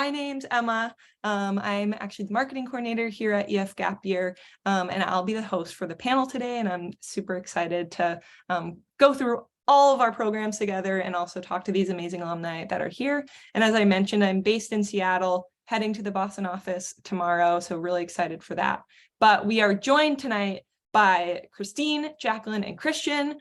my name's Emma. I'm actually the marketing coordinator here at EF Gap Year, and I'll be the host for the panel today. And I'm super excited to go through all of our programs together and also talk to these amazing alumni that are here. And as I mentioned, I'm based in Seattle, heading to the Boston office tomorrow, so really excited for that. But we are joined tonight by Christine, Jacqueline, and Christian,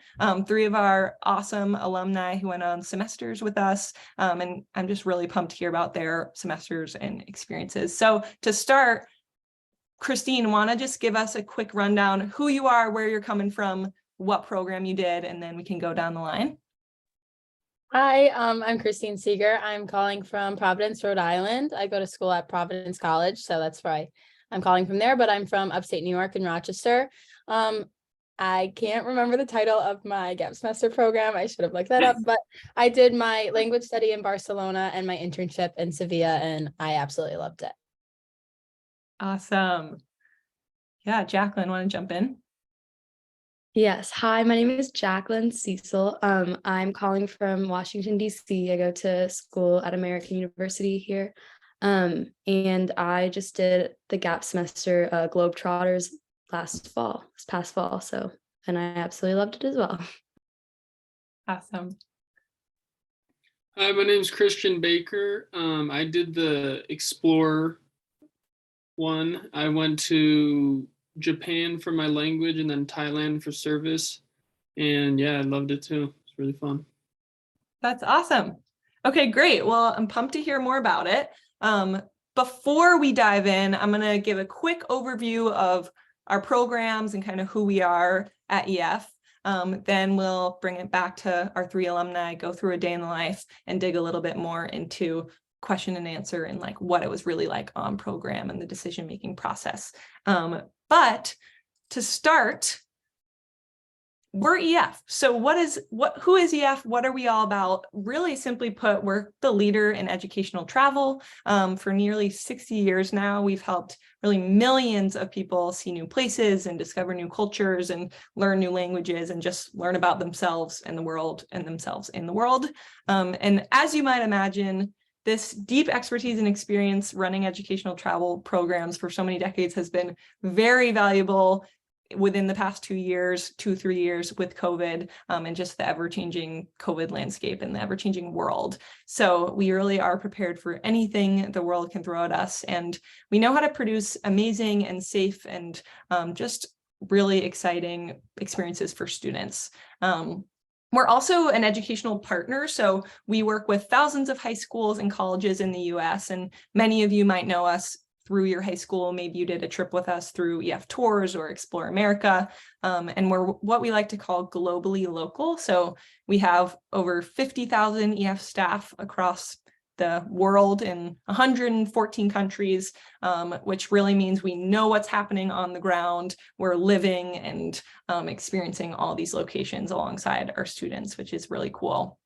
three of our awesome alumni who went on semesters with us. And I'm just really pumped to hear about their semesters and experiences. So to start, Christine, want to just give us a quick rundown who you are, where you're coming from, what program you did, and then we can go down the line. Hi, I'm Christine Seeger. I'm calling from Providence, Rhode Island. I go to school at Providence College, so that's why I'm calling from there, but I'm from upstate New York in Rochester. I can't remember the title of my gap semester program. I should have looked that up, but I did my language study in Barcelona and my internship in Sevilla, and I absolutely loved it. Awesome. Yeah, Jacqueline, want to jump in? Yes. Hi, my name is Jacqueline Cecil. I'm calling from Washington, D.C. I go to school at American University here. And I just did the gap semester Globetrotters this past fall. And I absolutely loved it as well. Awesome. Hi, my name is Christian Baker. I did the Explore one. I went to Japan for my language and then Thailand for service. And yeah, I loved it too. It's really fun. That's awesome. Okay, great. Well, I'm pumped to hear more about it. Before we dive in, I'm going to give a quick overview of our programs and kind of who we are at EF. Then we'll bring it back to our three alumni, go through a day in the life, and dig a little bit more into question and answer and like what it was really like on program and the decision-making process. But to start, we're EF. So who is EF? What are we all about? Really simply put, we're the leader in educational travel. For nearly 60 years now, we've helped really millions of people see new places and discover new cultures and learn new languages and just learn about themselves and the world and themselves in the world. And as you might imagine, this deep expertise and experience running educational travel programs for so many decades has been very valuable within the past 3 years with COVID and just the ever-changing COVID landscape and the ever-changing world. So we really are prepared for anything the world can throw at us. And we know how to produce amazing and safe and just really exciting experiences for students. We're also an educational partner, so we work with thousands of high schools and colleges in the US, and many of you might know us through your high school. Maybe you did a trip with us through EF Tours or Explore America, and we're what we like to call globally local. So we have over 50,000 EF staff across the world in 114 countries, which really means we know what's happening on the ground. We're living and experiencing all these locations alongside our students, which is really cool.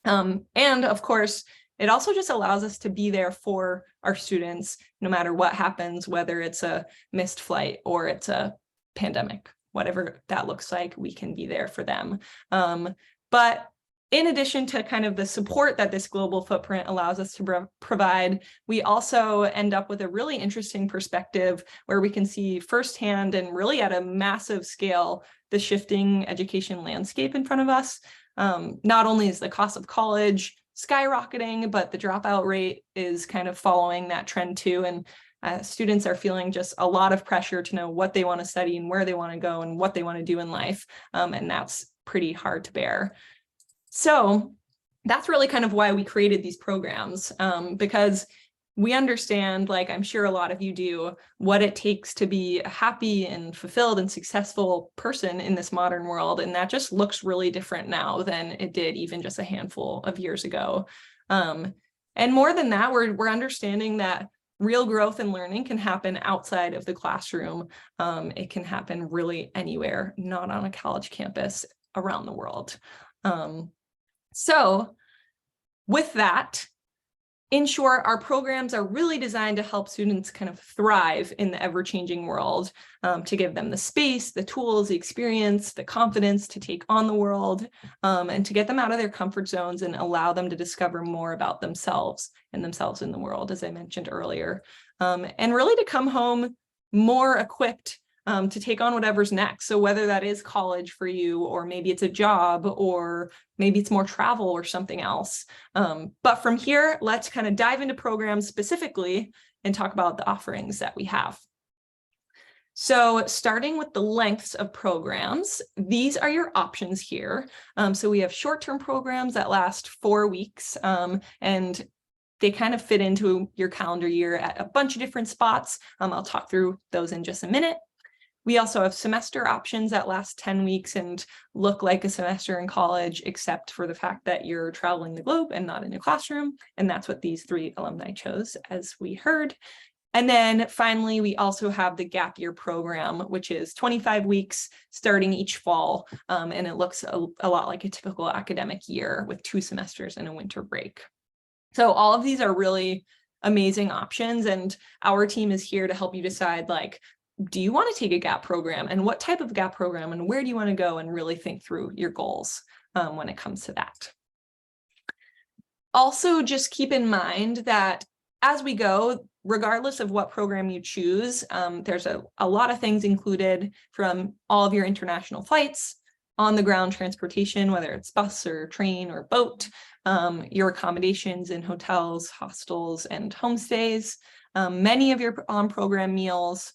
And of course, it also just allows us to be there for our students, no matter what happens, whether it's a missed flight or it's a pandemic, whatever that looks like, we can be there for them. But in addition to kind of the support that this global footprint allows us to provide, we also end up with a really interesting perspective where we can see firsthand and really at a massive scale the shifting education landscape in front of us. Not only is the cost of college skyrocketing, but the dropout rate is kind of following that trend too. And students are feeling just a lot of pressure to know what they want to study and where they want to go and what they want to do in life. And that's pretty hard to bear. So that's really kind of why we created these programs, because we understand, like I'm sure a lot of you do, what it takes to be a happy and fulfilled and successful person in this modern world. And that just looks really different now than it did even just a handful of years ago. And more than that, we're understanding that real growth and learning can happen outside of the classroom. It can happen really anywhere, not on a college campus, around the world. So with that, in short, our programs are really designed to help students kind of thrive in the ever-changing world, to give them the space, the tools, the experience, the confidence to take on the world, and to get them out of their comfort zones and allow them to discover more about themselves and themselves in the world, as I mentioned earlier, and really to come home more equipped to take on whatever's next. So whether that is college for you, or maybe it's a job, or maybe it's more travel or something else. But from here, let's kind of dive into programs specifically and talk about the offerings that we have. So starting with the lengths of programs, these are your options here. So we have short-term programs that last 4 weeks, and they kind of fit into your calendar year at a bunch of different spots. I'll talk through those in just a minute. We also have semester options that last 10 weeks and look like a semester in college, except for the fact that you're traveling the globe and not in a classroom. And that's what these 3 alumni chose, as we heard. And then finally, we also have the gap year program, which is 25 weeks starting each fall. And it looks a lot like a typical academic year with 2 semesters and a winter break. So all of these are really amazing options. And our team is here to help you decide, like, do you want to take a gap program, and what type of gap program, and where do you want to go, and really think through your goals when it comes to that. Also, just keep in mind that as we go, regardless of what program you choose, there's a lot of things included, from all of your international flights, on the ground transportation, whether it's bus or train or boat, your accommodations in hotels, hostels, and homestays, many of your on-program meals,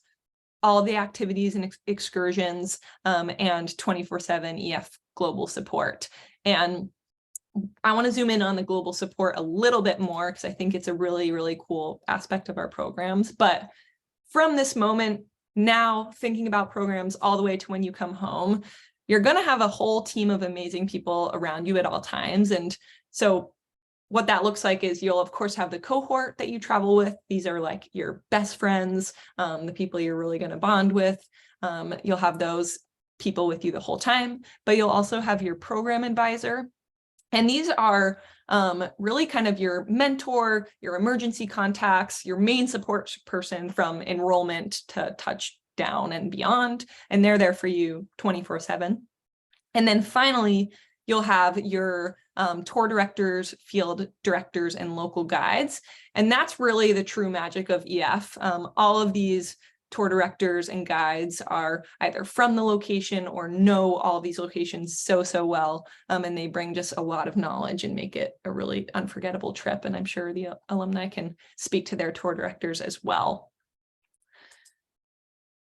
all of the activities and excursions, and 24/7 EF global support. And I want to zoom in on the global support a little bit more, because I think it's a really, really cool aspect of our programs. But from this moment now, thinking about programs all the way to when you come home, you're going to have a whole team of amazing people around you at all times. And so what that looks like is you'll, of course, have the cohort that you travel with. These are like your best friends, the people you're really going to bond with. You'll have those people with you the whole time, but you'll also have your program advisor. And these are really kind of your mentor, your emergency contacts, your main support person from enrollment to touchdown and beyond. And they're there for you 24/7. And then finally, you'll have your tour directors, field directors, and local guides. And that's really the true magic of EF. All of these tour directors and guides are either from the location or know all these locations so well. And they bring just a lot of knowledge and make it a really unforgettable trip. And I'm sure the alumni can speak to their tour directors as well.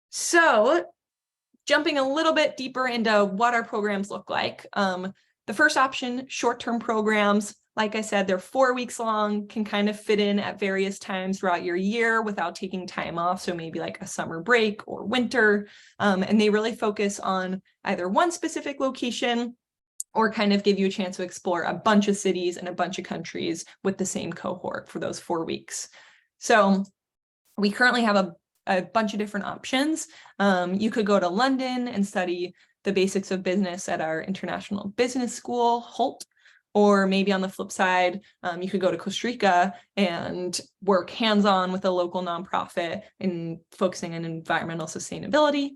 So jumping a little bit deeper into what our programs look like. The first option, short-term programs, like I said, they're 4 weeks long, can kind of fit in at various times throughout your year without taking time off. So maybe like a summer break or winter. And they really focus on either one specific location, or kind of give you a chance to explore a bunch of cities and a bunch of countries with the same cohort for those 4 weeks. So we currently have a bunch of different options. You could go to London and study the basics of business at our International Business School, Holt, or maybe on the flip side, you could go to Costa Rica and work hands-on with a local nonprofit in focusing on environmental sustainability.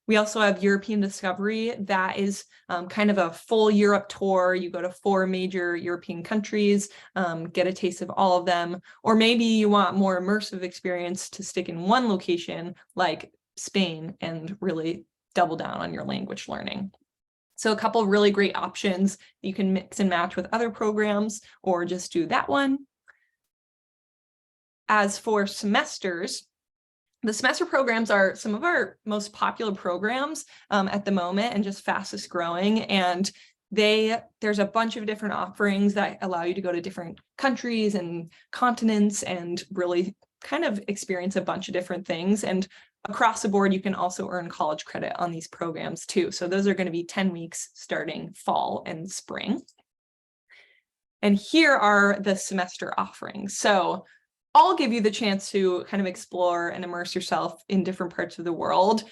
We also have European Discovery. That is kind of a full Europe tour. You go to 4 major European countries, get a taste of all of them. Or maybe you want more immersive experience to stick in one location like Spain and really double down on your language learning. So a couple of really great options. You can mix and match with other programs or just do that one. As for semesters, the semester programs are some of our most popular programs at the moment and just fastest growing. And there's a bunch of different offerings that allow you to go to different countries and continents and really kind of experience a bunch of different things. And across the board, you can also earn college credit on these programs too. So those are going to be 10 weeks starting fall and spring. And here are the semester offerings. So I'll give you the chance to kind of explore and immerse yourself in different parts of the world.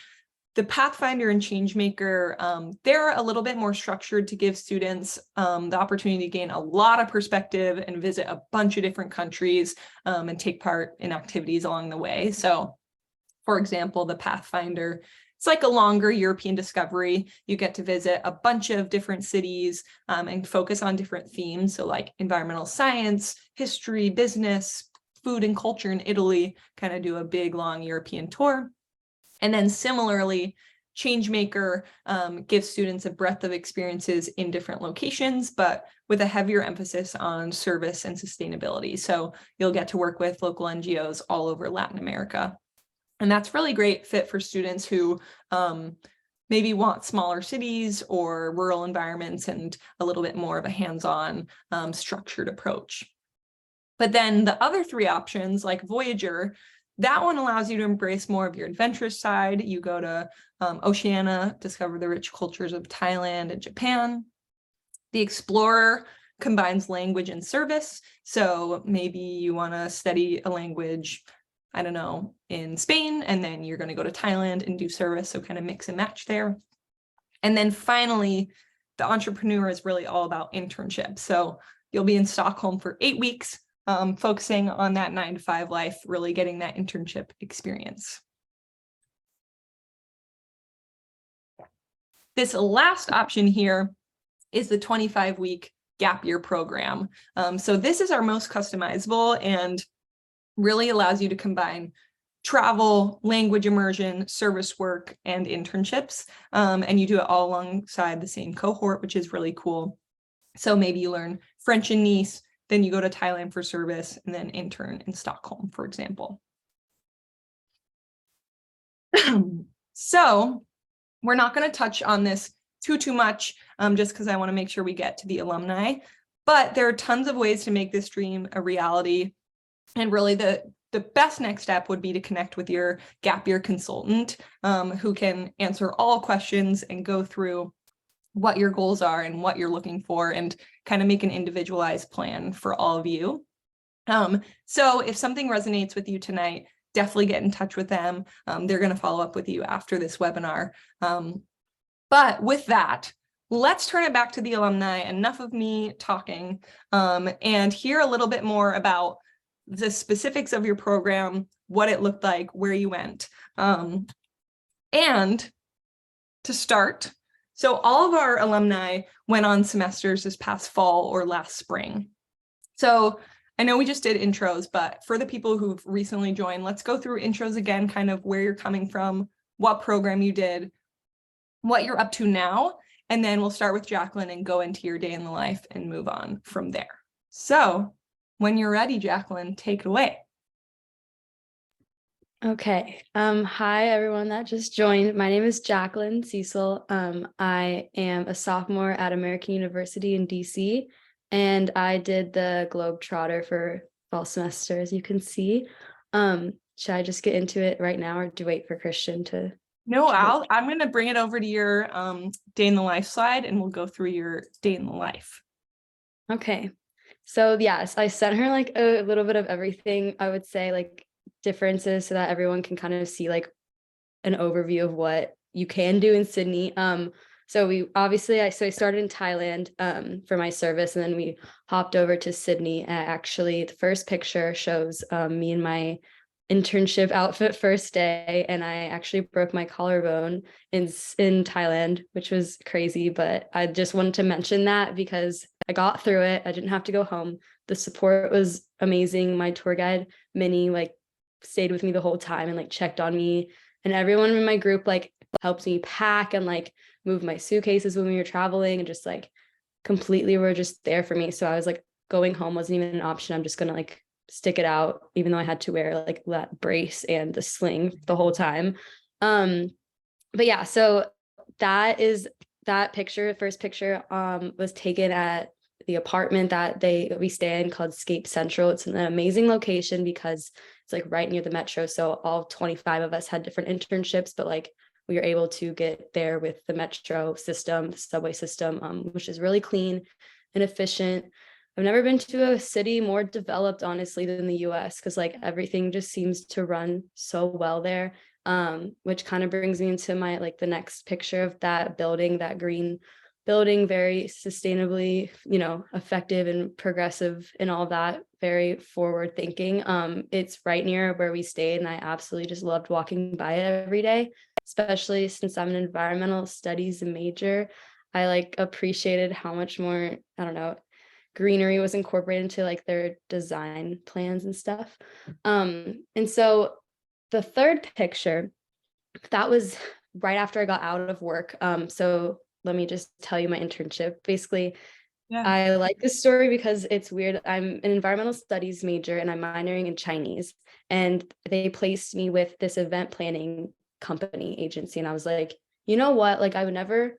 The Pathfinder and Changemaker, they're a little bit more structured to give students the opportunity to gain a lot of perspective and visit a bunch of different countries and take part in activities along the way. So, for example, the Pathfinder, it's like a longer European discovery. You get to visit a bunch of different cities and focus on different themes. So like environmental science, history, business, food and culture in Italy, kind of do a big, long European tour. And then similarly, Changemaker gives students a breadth of experiences in different locations, but with a heavier emphasis on service and sustainability. So you'll get to work with local NGOs all over Latin America. And that's really great fit for students who maybe want smaller cities or rural environments and a little bit more of a hands-on structured approach. But then the other three options, like Voyager, that one allows you to embrace more of your adventurous side. You go to Oceania, discover the rich cultures of Thailand and Japan. The Explorer combines language and service. So maybe you want to study a language, I don't know, in Spain, and then you're going to go to Thailand and do service. So kind of mix and match there. And then finally, the Entrepreneur is really all about internships. So you'll be in Stockholm for 8 weeks, focusing on that 9-to-5 life, really getting that internship experience. This last option here is the 25-week gap year program. So this is our most customizable and really allows you to combine travel, language immersion, service work, and internships. And you do it all alongside the same cohort, which is really cool. So maybe you learn French in Nice, then you go to Thailand for service, and then intern in Stockholm, for example. So we're not going to touch on this too much, just because I want to make sure we get to the alumni. But there are tons of ways to make this dream a reality. And really the best next step would be to connect with your gap year consultant, who can answer all questions and go through what your goals are and what you're looking for and kind of make an individualized plan for all of you. So if something resonates with you tonight, definitely get in touch with them. They're going to follow up with you after this webinar. But with that, let's turn it back to the alumni. Enough of me talking, and hear a little bit more about the specifics of your program, what it looked like, where you went. And to start, so all of our alumni went on semesters this past fall or last spring. So I know we just did intros, but for the people who've recently joined, let's go through intros again, kind of where you're coming from, what program you did, what you're up to now, and then we'll start with Jacqueline and go into your day in the life and move on from there. So when you're ready, Jacqueline, take it away. Okay. Hi, everyone that just joined. My name is Jacqueline Cecil. I am a sophomore at American University in DC, and I did the Globetrotter for fall semester, as you can see. Should I just get into it right now, or do you wait for Christian to? No, I'm going to bring it over to your day in the life slide, and we'll go through your day in the life. Okay. So yes, I sent her like a little bit of everything, I would say, like differences, so that everyone can kind of see like an overview of what you can do in Sydney. So I started in Thailand for my service, and then we hopped over to Sydney. Actually, the first picture shows me in my internship outfit first day, and I actually broke my collarbone in Thailand, which was crazy, but I just wanted to mention that because I got through it. I didn't have to go home. The support was amazing. My tour guide, Minnie, like stayed with me the whole time and like checked on me, and everyone in my group like helped me pack and like move my suitcases when we were traveling, and just like completely were just there for me. So I was like, going home wasn't even an option. I'm just gonna like stick it out, even though I had to wear like that brace and the sling the whole time. But yeah, so that first picture was taken at the apartment that we stay in called Scape Central. It's an amazing location because it's like right near the metro. So all 25 of us had different internships, but like we were able to get there with the metro system, the subway system, which is really clean and efficient. I've never been to a city more developed, honestly, than the US, because like everything just seems to run so well there. which kind of brings me into my like the next picture of that building, that green building, very sustainably, effective and progressive and all that, very forward thinking. It's right near where we stayed, and I absolutely just loved walking by it every day, especially since I'm an environmental studies major. I like appreciated how much more, I don't know, greenery was incorporated into like their design plans and stuff. And so the third picture, that was right after I got out of work. So let me just tell you my internship. Basically, Yeah. I like this story because it's weird. I'm an environmental studies major and I'm minoring in Chinese. And they placed me with this event planning company agency. And I was like, you know what? Like, I would never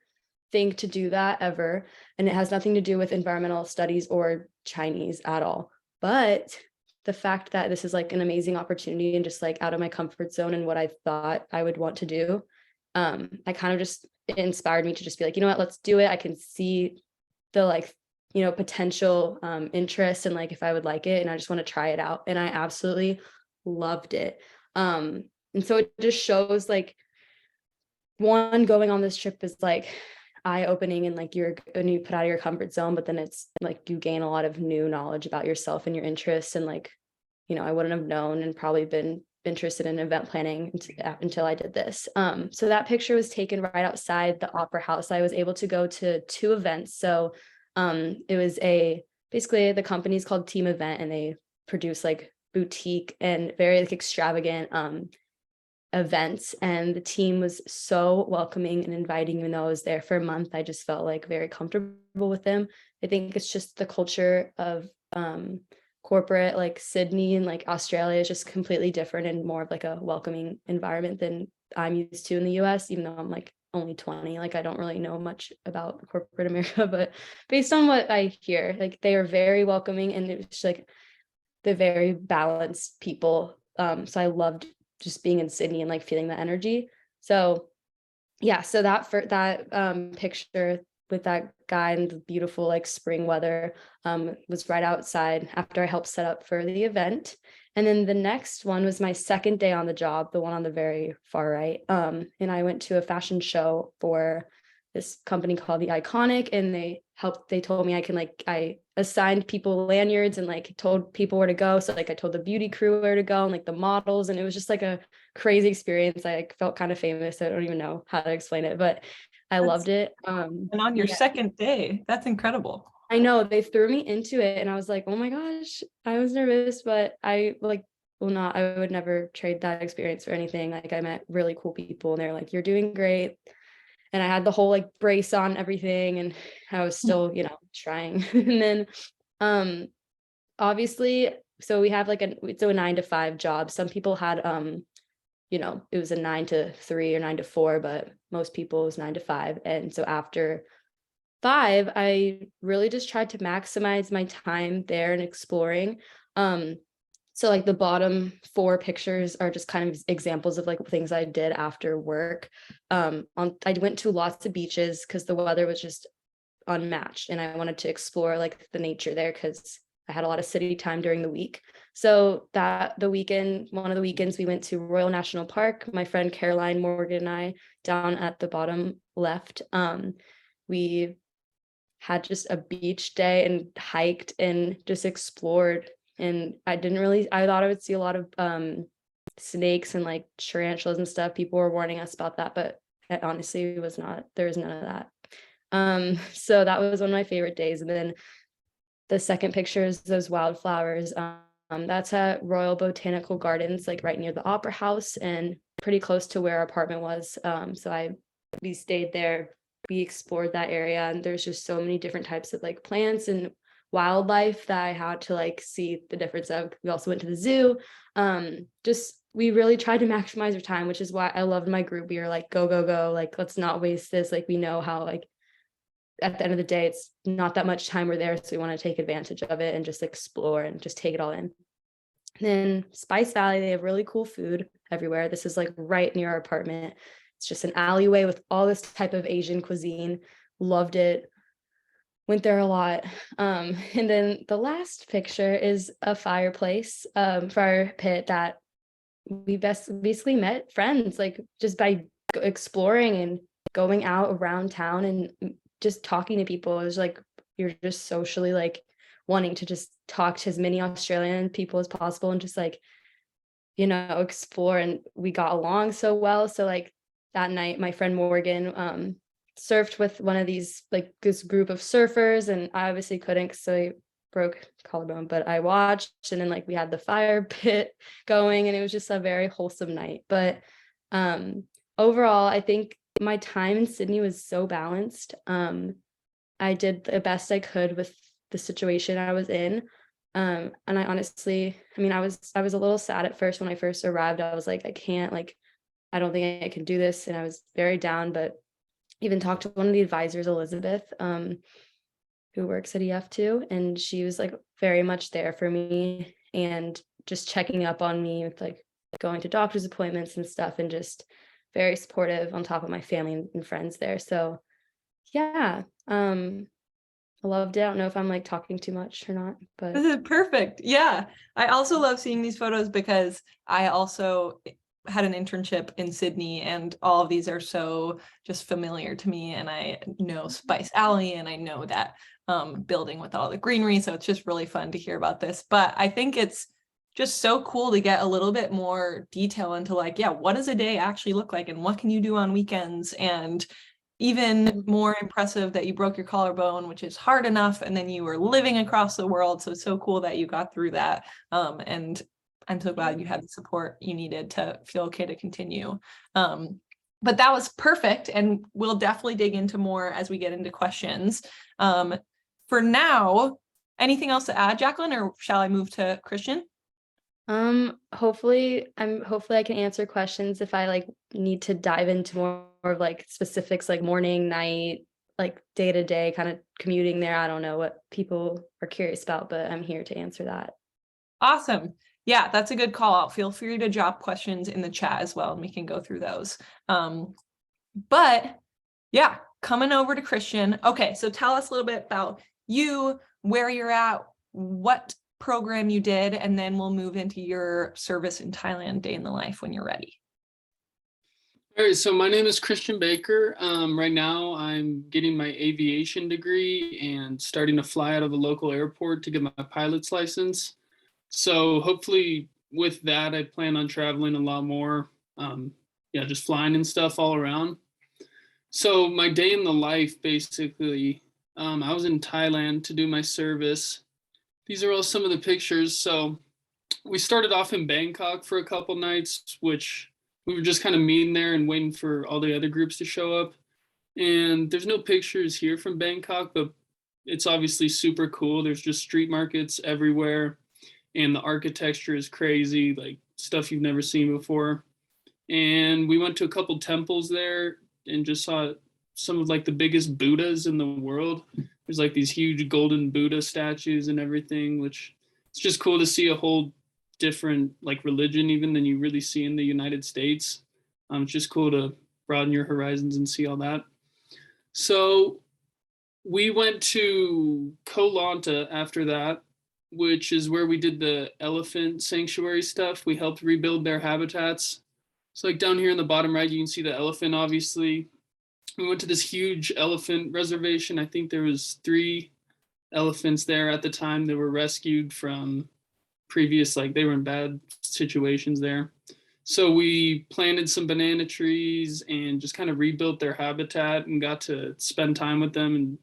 think to do that ever. And it has nothing to do with environmental studies or Chinese at all. But the fact that this is like an amazing opportunity and just like out of my comfort zone and what I thought I would want to do, I kind of just, it inspired me to just be like, you know what, let's do it. I can see the like, potential interest and like if I would like it, and I just want to try it out. And I absolutely loved it. And so it just shows like, one, going on this trip is like eye-opening and like when you put out of your comfort zone, but then it's like you gain a lot of new knowledge about yourself and your interests. And like, I wouldn't have known and probably been interested in event planning until I did this. So that picture was taken right outside the Opera House. I was able to go to 2 events. So it was basically the company's called Team Event, and they produce like boutique and very like extravagant events. And the team was so welcoming and inviting. Even though I was there for a month, I just felt like very comfortable with them. I think it's just the culture of corporate like Sydney and like Australia is just completely different and more of like a welcoming environment than I'm used to in the US, even though I'm like only 20. Like I don't really know much about corporate America, but based on what I hear, like they are very welcoming, and it was like the very balanced people. So I loved just being in Sydney and like feeling the energy. So yeah, so that picture with that guy and the beautiful like spring weather was right outside after I helped set up for the event. And then the next one was my second day on the job, the one on the very far right. And I went to a fashion show for this company called The Iconic, and they told me I assigned people lanyards and like told people where to go. So like I told the beauty crew where to go and like the models, and it was just like a crazy experience. I like, felt kind of famous. I don't even know how to explain it, but I loved it. And on your second day, that's incredible. I know, they threw me into it and I was like, oh my gosh, I was nervous, but I would never trade that experience for anything. Like I met really cool people and they're like, you're doing great. And I had the whole like brace on everything, and I was still, trying. And then obviously, so we have it's a 9 to 5 job. Some people had it was a 9 to 3 or 9 to 4, but most people it was 9 to 5. And so after 5, I really just tried to maximize my time there and exploring. So like the bottom 4 pictures are just kind of examples of like things I did after work. I went to lots of beaches because the weather was just unmatched, and I wanted to explore like the nature there because I had a lot of city time during the week. So one of the weekends we went to Royal National Park. My friend Caroline Morgan and I, down at the bottom left, we had just a beach day and hiked and just explored. And I thought I would see a lot of snakes and like tarantulas and stuff. People were warning us about that, but it honestly was not. There was none of that. So that was one of my favorite days. And then the second picture is those wildflowers. That's at Royal Botanical Gardens, like right near the Opera House and pretty close to where our apartment was. So we stayed there. We explored that area, and there's just so many different types of like plants and wildlife that I had to like see the difference of. We also went to the zoo. We really tried to maximize our time, which is why I loved my group. We were like, go, go, go. Like, let's not waste this. Like, we know how like at the end of the day, it's not that much time we're there. So we want to take advantage of it and just explore and just take it all in. And then Spice Valley, they have really cool food everywhere. This is like right near our apartment. It's just an alleyway with all this type of Asian cuisine. Loved it. Went there a lot. And then the last picture is a fire pit that we basically met friends, like just by exploring and going out around town and just talking to people. It was like you're just socially like wanting to just talk to as many Australian people as possible and just like, explore. And we got along so well. So like that night, my friend Morgan surfed with one of these, like this group of surfers, and I obviously couldn't, so I broke collarbone, but I watched, and then like we had the fire pit going, and it was just a very wholesome night. But overall, I think my time in Sydney was so balanced. I did the best I could with the situation I was in. And I honestly, I mean, I was a little sad at first when I first arrived. I was like, I can't, like, I don't think I can do this. And I was very down, but even talked to one of the advisors, Elizabeth, who works at EF2, and she was like very much there for me and just checking up on me with like going to doctor's appointments and stuff, and just very supportive on top of my family and friends there. So yeah, I loved it. I don't know if I'm like talking too much or not, but This is perfect. Yeah. I also love seeing these photos because I also had an internship in Sydney, and all of these are so just familiar to me. And I know Spice Alley, and I know that building with all the greenery. So it's just really fun to hear about this. But I think it's just so cool to get a little bit more detail into like, yeah, what does a day actually look like, and what can you do on weekends? And even more impressive that you broke your collarbone, which is hard enough, and then you were living across the world. So it's so cool that you got through that. And I'm so glad you had the support you needed to feel okay to continue. But that was perfect, and we'll definitely dig into more as we get into questions. For now, anything else to add, Jacqueline, or shall I move to Christian? hopefully I can answer questions if I like need to dive into more of like specifics, like morning, night, like day to day kind of commuting there. I don't know what people are curious about, but I'm here to answer that. Awesome. Yeah, that's a good call out. Feel free to drop questions in the chat as well, and we can go through those. But yeah, coming over to Christian. Okay, so tell us a little bit about you, where you're at, what program you did, and then we'll move into your service in Thailand day in the life when you're ready. All right, so my name is Christian Baker. Right now, I'm getting my aviation degree and starting to fly out of the local airport to get my pilot's license. So hopefully with that, I plan on traveling a lot more. Just flying and stuff all around. So my day in the life, basically, I was in Thailand to do my service. These are all some of the pictures. So we started off in Bangkok for a couple nights, which we were just kind of meeting there and waiting for all the other groups to show up. And there's no pictures here from Bangkok, but it's obviously super cool. There's just street markets everywhere, and the architecture is crazy, like stuff you've never seen before. And we went to a couple temples there and just saw some of like the biggest Buddhas in the world. There's like these huge golden Buddha statues and everything, which it's just cool to see a whole different like religion even than you really see in the United States. It's just cool to broaden your horizons and see all that. So we went to Koh Lanta after that, which is where we did the elephant sanctuary stuff. We helped rebuild their habitats. So like down here in the bottom right, you can see the elephant, obviously. We went to this huge elephant reservation. I think there was 3 elephants there at the time that were rescued from previous, like they were in bad situations there. So we planted some banana trees and just kind of rebuilt their habitat and got to spend time with them and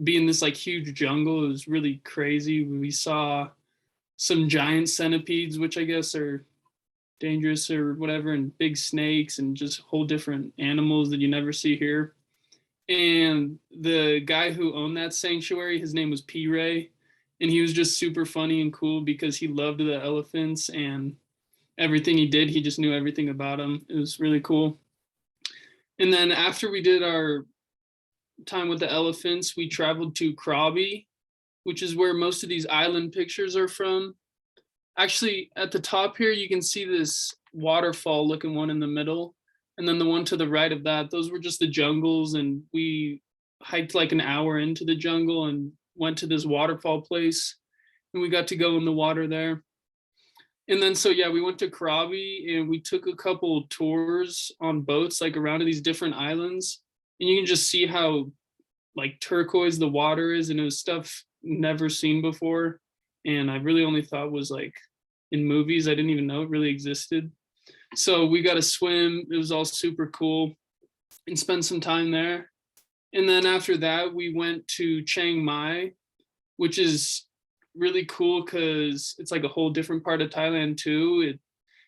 be in this like huge jungle. It was really crazy. We saw some giant centipedes, which I guess are dangerous or whatever, and big snakes and just whole different animals that you never see here. And the guy who owned that sanctuary, his name was P. Ray, and he was just super funny and cool because he loved the elephants, and everything he did, he just knew everything about them. It was really cool. And then after we did our time with the elephants, we traveled to Krabi, which is where most of these island pictures are from. Actually, at the top here, you can see this waterfall looking one in the middle. And then the one to the right of that, those were just the jungles. And we hiked like an hour into the jungle and went to this waterfall place. And we got to go in the water there. And then so yeah, we went to Krabi and we took a couple tours on boats like around to these different islands. And you can just see how like turquoise the water is, and it was stuff never seen before. And I really only thought was like in movies. I didn't even know it really existed. So we got to swim. It was all super cool and spend some time there. And then after that, we went to Chiang Mai, which is really cool because it's like a whole different part of Thailand too. It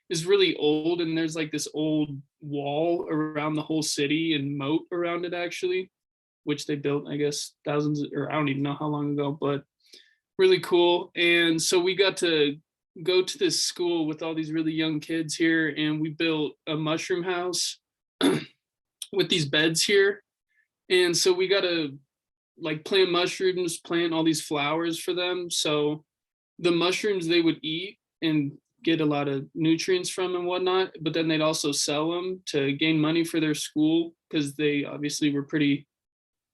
is really old, and there's like this old wall around the whole city and moat around it actually, which they built, I guess, thousands or I don't even know how long ago, but really cool. And so we got to go to this school with all these really young kids here, and we built a mushroom house with these beds here. And so we got to like plant mushrooms, plant all these flowers for them. So the mushrooms they would eat and get a lot of nutrients from and whatnot, but then they'd also sell them to gain money for their school because they obviously were pretty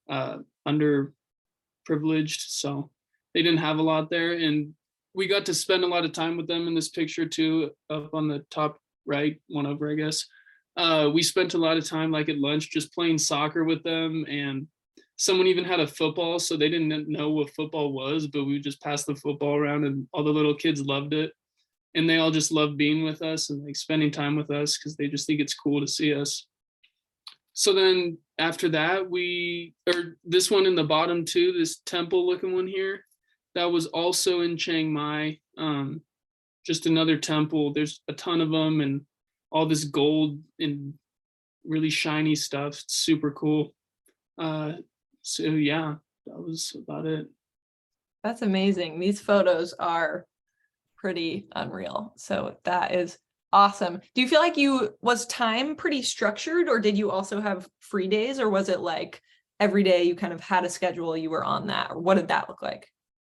underprivileged. So they didn't have a lot there. And we got to spend a lot of time with them in this picture too, up on the top right, one over, I guess. We spent a lot of time like at lunch just playing soccer with them, and someone even had a football, so they didn't know what football was, but we would just pass the football around and all the little kids loved it. And they all just love being with us and like spending time with us because they just think it's cool to see us. So then after that, this one in the bottom too, this temple looking one here, that was also in Chiang Mai. Just another temple. There's a ton of them and all this gold and really shiny stuff. It's super cool. So yeah, that was about it. That's amazing. These photos are pretty unreal. So that is awesome. Do you feel like was time pretty structured, or did you also have free days, or was it like every day you kind of had a schedule, you were on that, or what did that look like?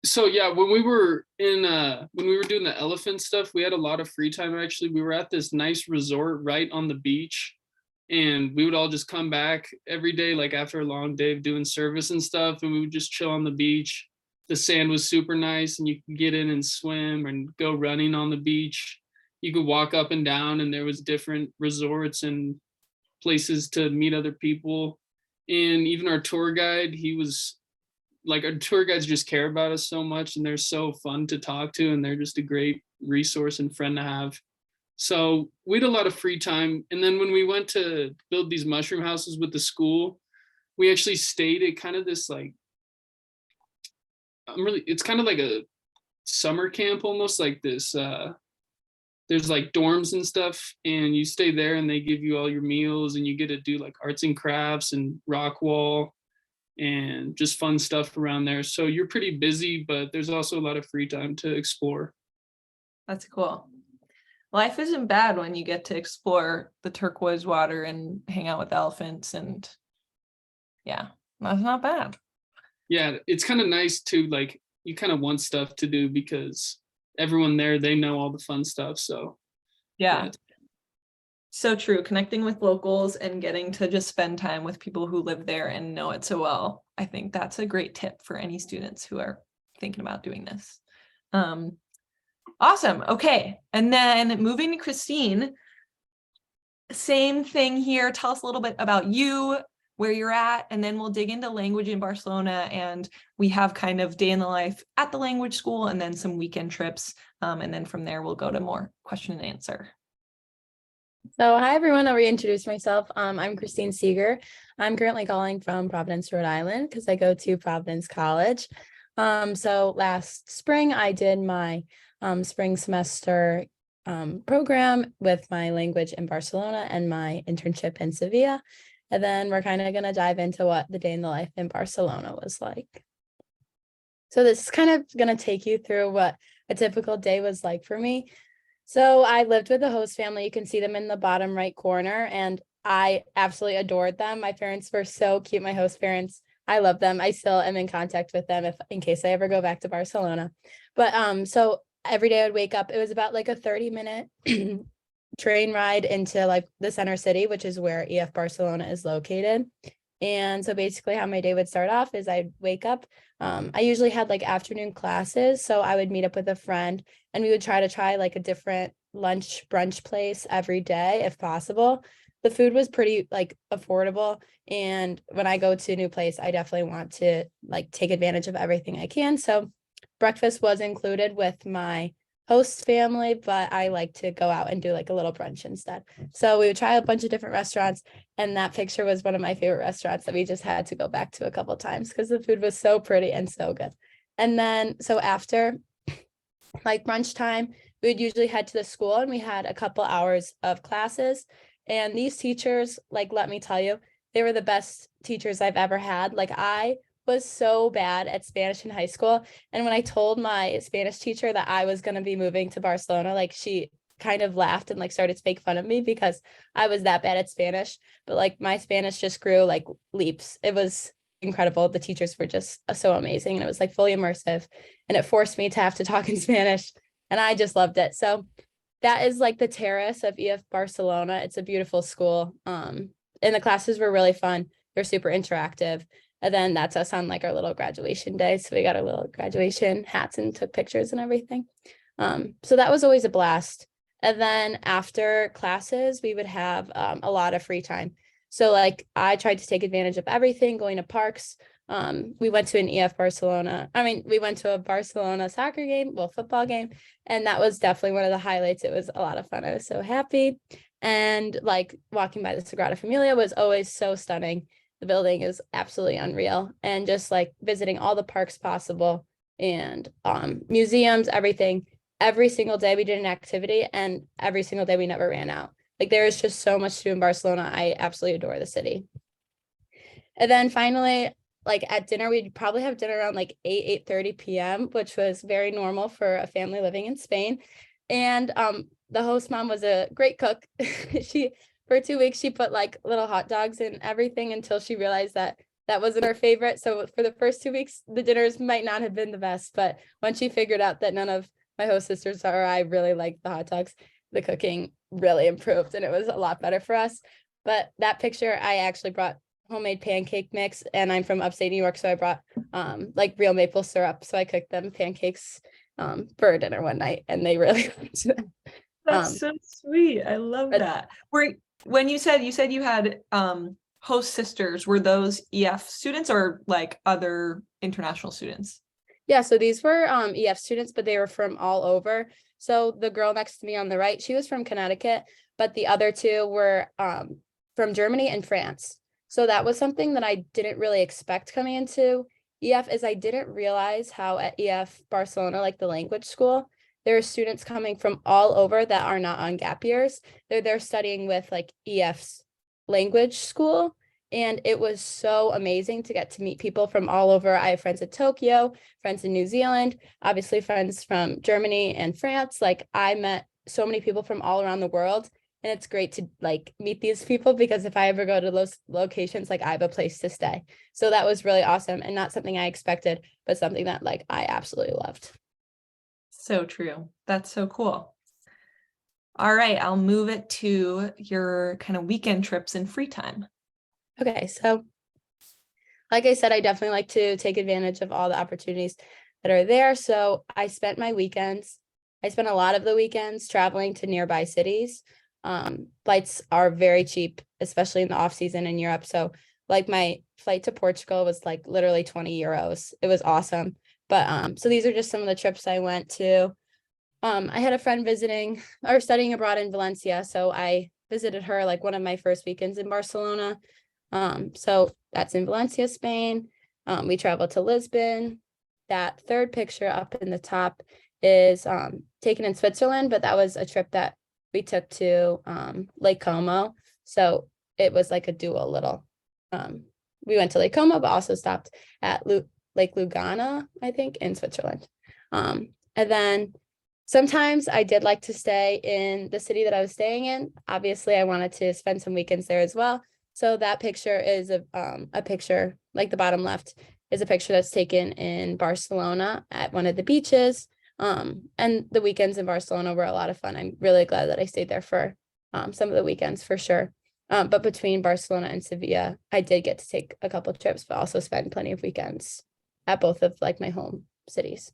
So yeah, when we were doing the elephant stuff, we had a lot of free time actually. We were at this nice resort right on the beach, and we would all just come back every day, like after a long day of doing service and stuff, and we would just chill on the beach. The sand was super nice, and you could get in and swim and go running on the beach. You could walk up and down, and there was different resorts and places to meet other people. And even our tour guide, he was like, our tour guides just care about us so much, and they're so fun to talk to, and they're just a great resource and friend to have. So we had a lot of free time. And then when we went to build these mushroom houses with the school, we actually stayed at kind of this like, it's kind of like a summer camp, almost like this. There's like dorms and stuff, and you stay there and they give you all your meals, and you get to do like arts and crafts and rock wall and just fun stuff around there. So you're pretty busy, but there's also a lot of free time to explore. That's cool. Life isn't bad when you get to explore the turquoise water and hang out with elephants, and yeah, that's not bad. Yeah, it's kind of nice to like, you kind of want stuff to do because everyone there, they know all the fun stuff. So yeah. So true. Connecting with locals and getting to just spend time with people who live there and know it so well. I think that's a great tip for any students who are thinking about doing this. Awesome. Okay. And then moving to Christine, same thing here. Tell us a little bit about you, where you're at, and then we'll dig into language in Barcelona. And we have kind of day in the life at the language school and then some weekend trips. And then from there, we'll go to more question and answer. So hi everyone, I'll reintroduce myself. I'm Christine Seeger. I'm currently calling from Providence, Rhode Island, because I go to Providence College. So last spring I did my spring semester program with my language in Barcelona and my internship in Sevilla. And then we're kind of going to dive into what the day in the life in Barcelona was like. So this is kind of going to take you through what a typical day was like for me. So I lived with a host family. You can see them in the bottom right corner, and I absolutely adored them. My parents were so cute. My host parents, I love them. I still am in contact with them in case I ever go back to Barcelona. But so every day I would wake up. It was about like a 30-minute train ride into like the center city, which is where EF Barcelona is located. And so basically how my day would start off is I'd wake up. I usually had like afternoon classes, so I would meet up with a friend and we would try like a different lunch brunch place every day if possible. The food was pretty like affordable, and when I go to a new place, I definitely want to like take advantage of everything I can. So breakfast was included with my host family, but I like to go out and do like a little brunch instead. So we would try a bunch of different restaurants, and that picture was one of my favorite restaurants that we just had to go back to a couple of times because the food was so pretty and so good. And then so after like brunch time, we would usually head to the school, and we had a couple hours of classes. And these teachers, like, let me tell you, they were the best teachers I've ever had. Like, I was so bad at Spanish in high school. And when I told my Spanish teacher that I was going to be moving to Barcelona, like, she kind of laughed and like started to make fun of me because I was that bad at Spanish. But like my Spanish just grew like leaps. It was incredible. The teachers were just so amazing, and it was like fully immersive, and it forced me to have to talk in Spanish, and I just loved it. So that is like the terrace of EF Barcelona. It's a beautiful school. And the classes were really fun. They're super interactive. And then that's us on like our little graduation day. So we got our little graduation hats and took pictures and everything. So that was always a blast. And then after classes, we would have a lot of free time. So like I tried to take advantage of everything, going to parks. We went to an EF Barcelona. We went to a Barcelona soccer game, well, football game. And that was definitely one of the highlights. It was a lot of fun. I was so happy. And like walking by the Sagrada Familia was always so stunning. The building is absolutely unreal. And just like visiting all the parks possible and museums, everything. Every single day we did an activity, and every single day we never ran out. Like there is just so much to do in Barcelona. I absolutely adore the city. And then finally, like at dinner, we'd probably have dinner around like 8:30 p.m., which was very normal for a family living in Spain. And the host mom was a great cook. For 2 weeks, she put like little hot dogs and everything until she realized that that wasn't her favorite. So for the first 2 weeks, the dinners might not have been the best. But once she figured out that none of my host sisters or I really liked the hot dogs, the cooking really improved and it was a lot better for us. But that picture, I actually brought homemade pancake mix, and I'm from upstate New York, so I brought like real maple syrup. So I cooked them pancakes for dinner one night, and they really liked them. That's so sweet. I love that. When you said you had host sisters, were those EF students or like other international students? Yeah, so these were EF students, but they were from all over. So the girl next to me on the right, she was from Connecticut, but the other two were from Germany and France. So that was something that I didn't really expect coming into EF, is I didn't realize how at EF Barcelona, like the language school, there are students coming from all over that are not on gap years. They're there studying with like EF's language school. And it was so amazing to get to meet people from all over. I have friends in Tokyo, friends in New Zealand, obviously friends from Germany and France. Like I met so many people from all around the world. And it's great to like meet these people, because if I ever go to those locations, like I have a place to stay. So that was really awesome, and not something I expected, but something that like I absolutely loved. So true. That's so cool. All right, I'll move it to your kind of weekend trips and free time. Okay, so like I said, I definitely like to take advantage of all the opportunities that are there. So I spent a lot of the weekends traveling to nearby cities. Flights are very cheap, especially in the off season in Europe. So like my flight to Portugal was like literally 20 euros. It was awesome. But so these are just some of the trips I went to. I had a friend visiting or studying abroad in Valencia. So I visited her like one of my first weekends in Barcelona. So that's in Valencia, Spain. We traveled to Lisbon. That third picture up in the top is taken in Switzerland, but that was a trip that we took to Lake Como. So it was like a dual little. We went to Lake Como, but also stopped at Lake Lugana, I think, in Switzerland. And then sometimes I did like to stay in the city that I was staying in. Obviously, I wanted to spend some weekends there as well. So that picture is a picture, like the bottom left is a picture that's taken in Barcelona at one of the beaches. And the weekends in Barcelona were a lot of fun. I'm really glad that I stayed there for some of the weekends for sure. But between Barcelona and Sevilla, I did get to take a couple of trips, but also spend plenty of weekends at both of like my home cities.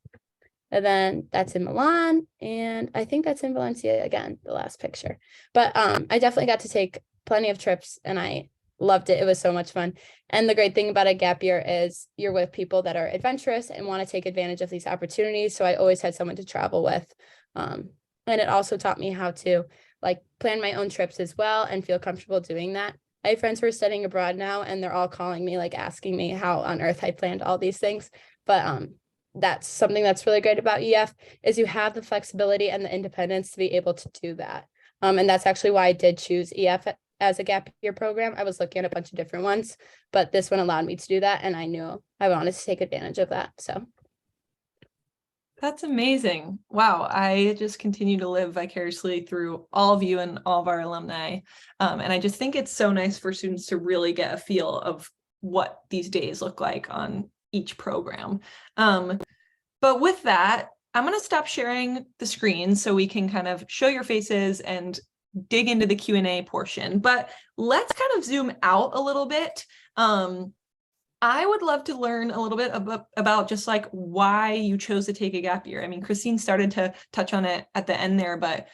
And then that's in Milan, and I think that's in Valencia again, the last picture. But I definitely got to take plenty of trips and I loved it. It was so much fun. And the great thing about a gap year is you're with people that are adventurous and want to take advantage of these opportunities. So I always had someone to travel with. And it also taught me how to like plan my own trips as well and feel comfortable doing that. I have friends who are studying abroad now and they're all calling me, like asking me how on earth I planned all these things. But that's something that's really great about EF is you have the flexibility and the independence to be able to do that. And that's actually why I did choose EF as a gap year program. I was looking at a bunch of different ones, but this one allowed me to do that. And I knew I wanted to take advantage of that. So That's amazing. Wow. I just continue to live vicariously through all of you and all of our alumni. And I just think it's so nice for students to really get a feel of what these days look like on each program. But with that, I'm going to stop sharing the screen so we can kind of show your faces and dig into the Q&A portion. But let's kind of zoom out a little bit. I would love to learn a little bit about just like why you chose to take a gap year. I mean, Christine started to touch on it at the end there, but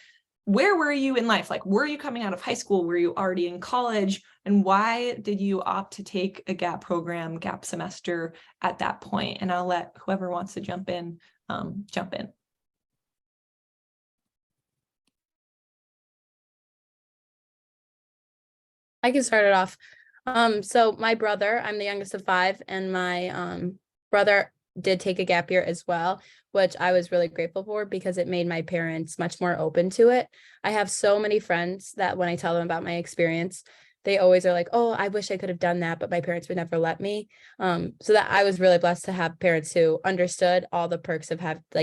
where were you in life? Like, were you coming out of high school? Were you already in college? And why did you opt to take a gap program, gap semester at that point? And I'll let whoever wants to jump in, jump in. I can start it off. So my brother, I'm the youngest of 5, and my brother did take a gap year as well, which I was really grateful for because it made my parents much more open to it. I have so many friends that when I tell them about my experience, they always are like, oh, I wish I could have done that, but my parents would never let me. So that I was really blessed to have parents who understood all the perks of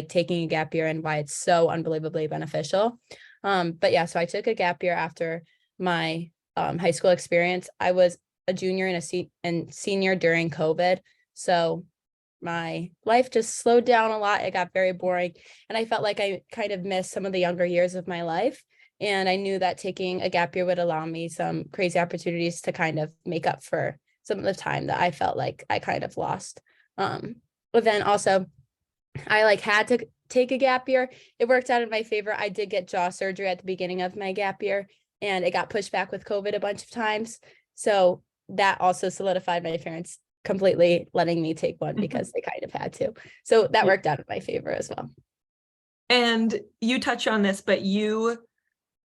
taking a gap year and why it's so unbelievably beneficial. But yeah, so I took a gap year after my high school experience. I was a junior and senior during COVID. So my life just slowed down a lot. It got very boring. And I felt like I kind of missed some of the younger years of my life. And I knew that taking a gap year would allow me some crazy opportunities to kind of make up for some of the time that I felt like I kind of lost. But then also I had to take a gap year. It worked out in my favor. I did get jaw surgery at the beginning of my gap year, and it got pushed back with COVID a bunch of times. So that also solidified my parents completely letting me take one because they kind of had to. So that worked out in my favor as well. And you touch on this, but you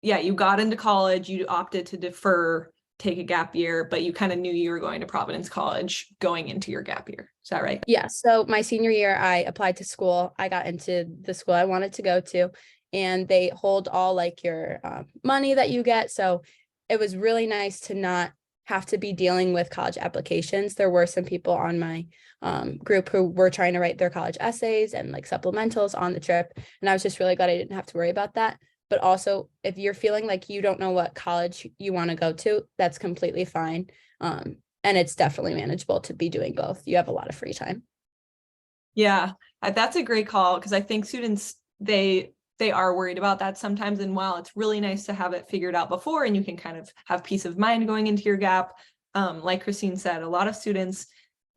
got into college, you opted to defer, take a gap year, but you kind of knew you were going to Providence College going into your gap year. Is that right? Yeah. So my senior year, I applied to school. I got into the school I wanted to go to, and they hold all your money that you get. So it was really nice to not have to be dealing with college applications. There were some people on my group who were trying to write their college essays and supplementals on the trip. And I was just really glad I didn't have to worry about that. But also, if you're feeling like you don't know what college you want to go to, that's completely fine. And it's definitely manageable to be doing both. You have a lot of free time. Yeah, that's a great call, because I think students, they are worried about that sometimes. And while it's really nice to have it figured out before and you can kind of have peace of mind going into your gap, like Christine said, a lot of students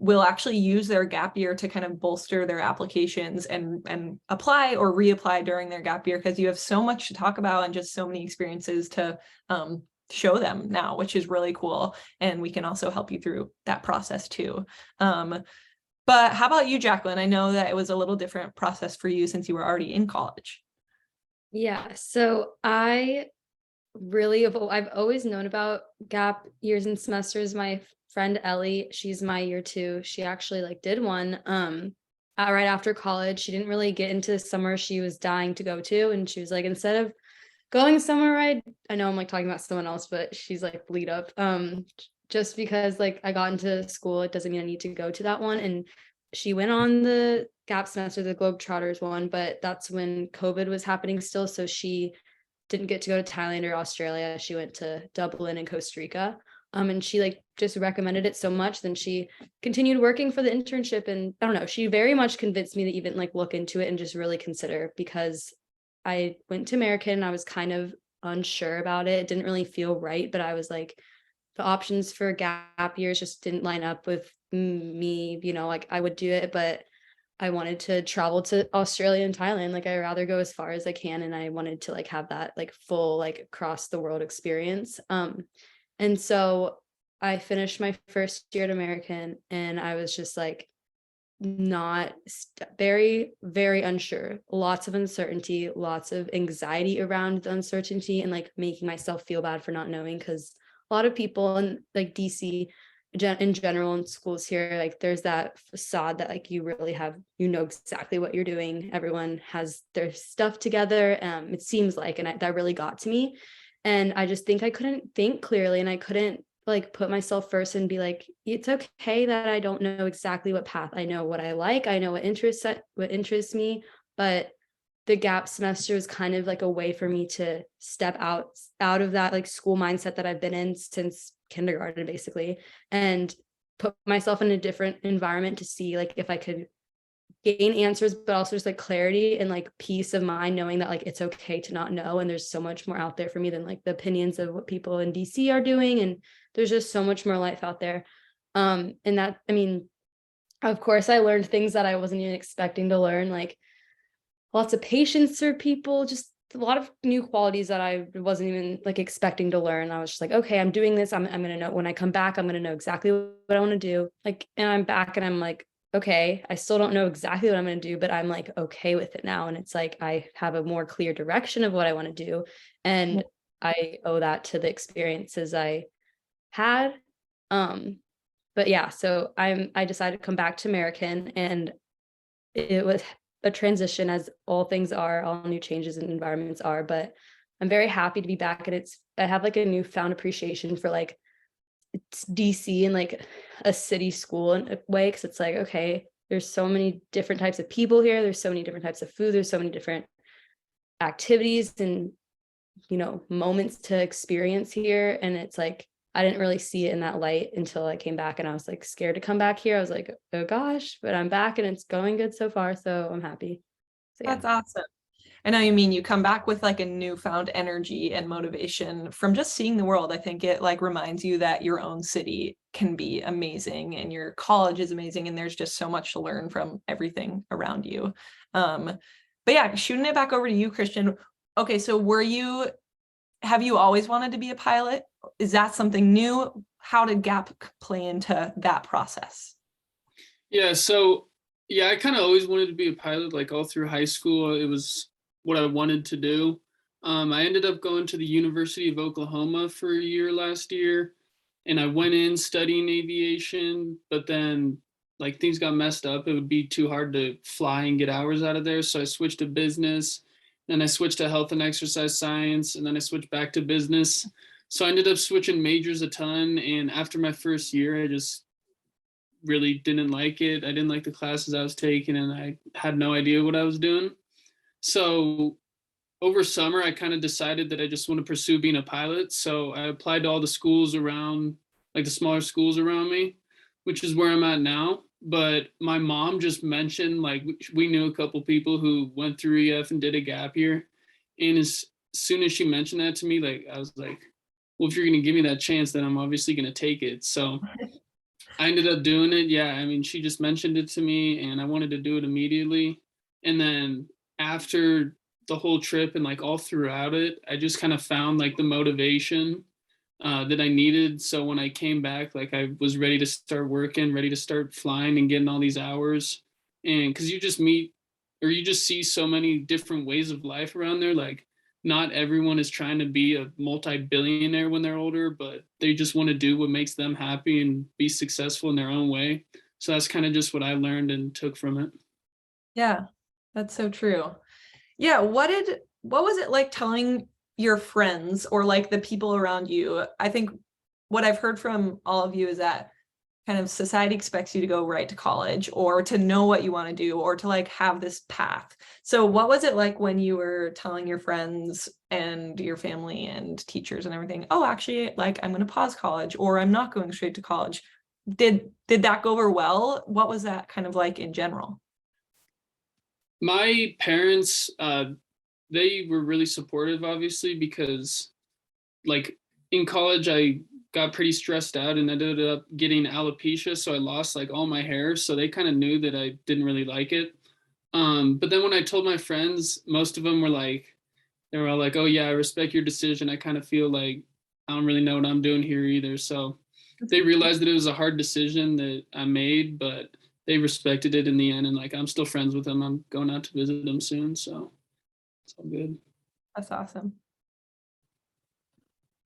will actually use their gap year to kind of bolster their applications and apply or reapply during their gap year, because you have so much to talk about and just so many experiences to show them now, which is really cool. And we can also help you through that process too. But how about you, Jacqueline? I know that it was a little different process for you since you were already in college. Yeah, so I've always known about gap years and semesters. My friend Ellie, she's my year 2. She actually did one right after college. She didn't really get into the summer she was dying to go to, and she was like, instead of going somewhere, I know I'm talking about someone else, but she's lead up. Just because I got into school, it doesn't mean I need to go to that one. And she went on the gap semester, the Globetrotters one, but that's when COVID was happening still. So she didn't get to go to Thailand or Australia. She went to Dublin and Costa Rica. And she just recommended it so much. Then she continued working for the internship. And I don't know, she very much convinced me to even look into it and just really consider, because I went to American. I was kind of unsure about it. It didn't really feel right, but I was like, the options for gap years just didn't line up with me, like I would do it, but I wanted to travel to Australia and Thailand. Like I'd rather go as far as I can. And I wanted to like have that like full like across the world experience. And so I finished my first year at American and I was just like not very, very unsure, lots of uncertainty, lots of anxiety around the uncertainty and like making myself feel bad for not knowing because a lot of people in like DC in general in schools here, like there's that facade that like you really have, exactly what you're doing. Everyone has their stuff together. It seems like, and that really got to me. And I just think I couldn't think clearly and I couldn't like put myself first and be like, it's okay that I don't know exactly what path. I know what I like. I know what interests me, but the gap semester is kind of like a way for me to step out of that like school mindset that I've been in since kindergarten basically, and put myself in a different environment to see like if I could gain answers, but also just like clarity and like peace of mind knowing that like it's okay to not know and there's so much more out there for me than like the opinions of what people in DC are doing, and there's just so much more life out there. And that, I mean, of course I learned things that I wasn't even expecting to learn, like lots of patience for people, just a lot of new qualities that I wasn't even like expecting to learn. I was just like, okay, I'm doing this. I'm gonna know when I come back, I'm gonna know exactly what I want to do. Like, and I'm back and I'm like, okay, I still don't know exactly what I'm gonna do, but I'm like okay with it now. And it's like I have a more clear direction of what I want to do. And I owe that to the experiences I had. But yeah, so I decided to come back to American, and it was a transition, as all things are, all new changes and environments are, but I'm very happy to be back. And I have like a newfound appreciation for like it's DC and like a city school in a way, because it's like, okay, there's so many different types of people here, there's so many different types of food, there's so many different activities and moments to experience here. And it's like I didn't really see it in that light until I came back, and I was like scared to come back here. I was like, oh gosh, but I'm back and it's going good so far, so I'm happy. So yeah. That's awesome. I know you mean you come back with like a newfound energy and motivation from just seeing the world. I think it like reminds you that your own city can be amazing and your college is amazing and there's just so much to learn from everything around you. But yeah, shooting it back over to you, Christian. Okay, so have you always wanted to be a pilot? Is that something new? How did GAP play into that process? Yeah, so I kind of always wanted to be a pilot, like all through high school. It was what I wanted to do. I ended up going to the University of Oklahoma for a year last year, and I went in studying aviation, but then like things got messed up. It would be too hard to fly and get hours out of there. So I switched to business, then I switched to health and exercise science, and then I switched back to business. So I ended up switching majors a ton. And after my first year, I just really didn't like it. I didn't like the classes I was taking, and I had no idea what I was doing. So over summer, I kind of decided that I just want to pursue being a pilot. So I applied to all the schools around, like the smaller schools around me, which is where I'm at now. But my mom just mentioned, like, we knew a couple people who went through EF and did a gap year. And as soon as she mentioned that to me, like, I was like, well, if you're going to give me that chance, then I'm obviously going to take it. So I ended up doing it. Yeah, I mean, she just mentioned it to me and I wanted to do it immediately. And then after the whole trip and like all throughout it, I just kind of found like the motivation that I needed. So when I came back, like I was ready to start working, ready to start flying and getting all these hours. And because you just meet or you just see so many different ways of life around there. Like not everyone is trying to be a multi-billionaire when they're older, but they just want to do what makes them happy and be successful in their own way. So that's kind of just what I learned and took from it. Yeah, that's so true. Yeah, what was it like telling your friends or like the people around you? I think what I've heard from all of you is that kind of society expects you to go right to college or to know what you want to do or to like have this path. So what was it like when you were telling your friends and your family and teachers and everything, oh, actually, like I'm going to pause college or I'm not going straight to college? Did that go over well? What was that kind of like in general? My parents they were really supportive, obviously, because like in college I got pretty stressed out and ended up getting alopecia, so I lost like all my hair, so they kind of knew that I didn't really like it. But then when I told my friends, most of them were like, they were all like, oh yeah, I respect your decision. I kind of feel like I don't really know what I'm doing here either. So they realized that it was a hard decision that I made, but they respected it in the end. And like, I'm still friends with them. I'm going out to visit them soon. So it's all good. That's awesome.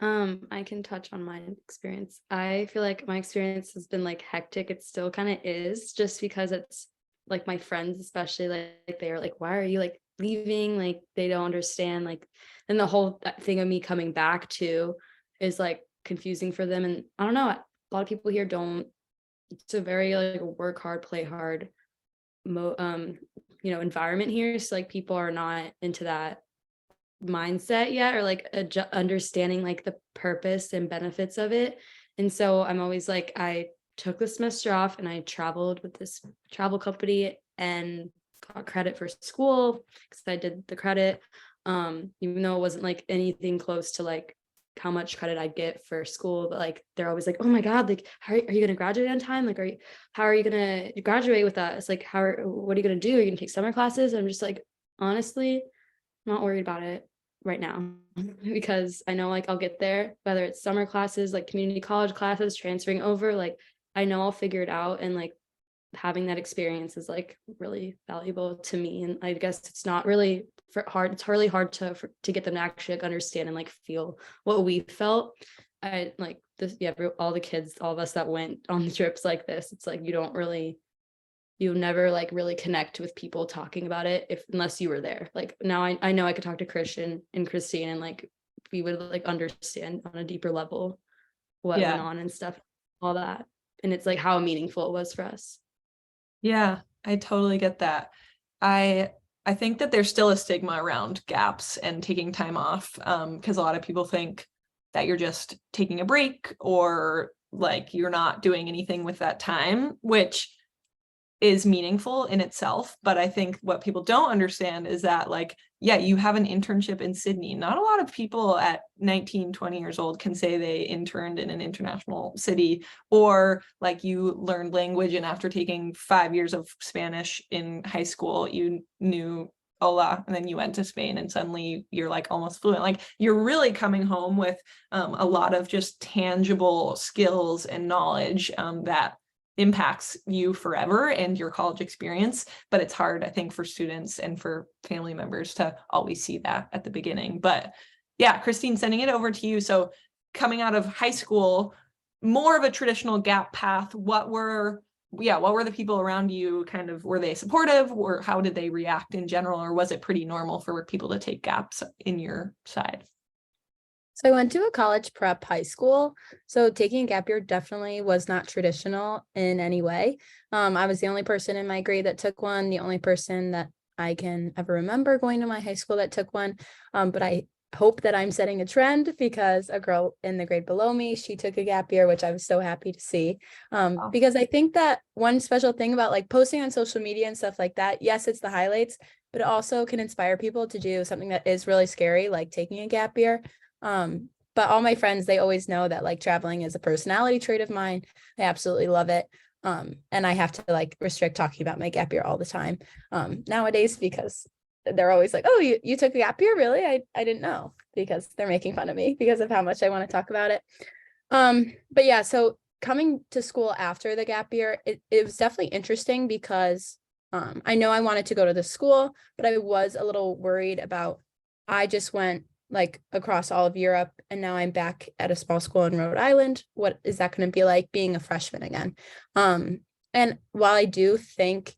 I can touch on my experience. I feel like my experience has been like hectic. It still kind of is, just because it's like my friends, especially like they're like, why are you like leaving? Like they don't understand. Like, and the whole thing of me coming back too is like confusing for them. And I don't know, a lot of people here don't. It's a very like work hard, play hard, environment here. So like people are not into that mindset yet, or like understanding like the purpose and benefits of it. And so I'm always like, I took the semester off and I traveled with this travel company and got credit for school because I did the credit, even though it wasn't like anything close to like how much credit I'd get for school. But like they're always like, oh my god, like how are you going to graduate on time? Like how are you going to graduate with us? Like what are you going to do? Are you going to take summer classes? And I'm just like, honestly, I'm not worried about it right now because I know like I'll get there, whether it's summer classes, like community college classes, transferring over, like I know I'll figure it out. And like having that experience is like really valuable to me. And I guess it's not really hard. It's really hard to get them to actually like understand and like feel what we felt. I like this, yeah, all the kids, all of us that went on the trips like this, it's like you never like really connect with people talking about it unless you were there. Like now I know I could talk to Christian and Christine and like we would like understand on a deeper level what went on and stuff, all that. And it's like how meaningful it was for us. Yeah, I totally get that. I think that there's still a stigma around gaps and taking time off, because a lot of people think that you're just taking a break or like you're not doing anything with that time, which is meaningful in itself. But I think what people don't understand is that like, yeah, you have an internship in Sydney. Not a lot of people at 19, 20 years old can say they interned in an international city, or like you learned language and after taking 5 years of Spanish in high school, you knew hola, and then you went to Spain and suddenly you're like almost fluent. Like you're really coming home with a lot of just tangible skills and knowledge that impacts you forever and your college experience. But it's hard, I think, for students and for family members to always see that at the beginning. But yeah, Christine, sending it over to you. So coming out of high school, more of a traditional gap path, what were the people around you kind of, were they supportive, or how did they react in general, or was it pretty normal for people to take gaps in your side? So I went to a college prep high school. So taking a gap year definitely was not traditional in any way. I was the only person in my grade that took one, the only person that I can ever remember going to my high school that took one. But I hope that I'm setting a trend because a girl in the grade below me, she took a gap year, which I was so happy to see. Because I think that one special thing about like posting on social media and stuff like that, yes, it's the highlights, but it also can inspire people to do something that is really scary, like taking a gap year. But all my friends, they always know that like traveling is a personality trait of mine. I absolutely love it. And I have to like restrict talking about my gap year all the time nowadays, because they're always like, oh, you took a gap year? Really? I didn't know, because they're making fun of me because of how much I want to talk about it. But yeah, so coming to school after the gap year, it was definitely interesting because I know I wanted to go to the school, but I was a little worried about, I just went like across all of Europe and now I'm back at a small school in Rhode Island. What is that going to be like being a freshman again? And while I do think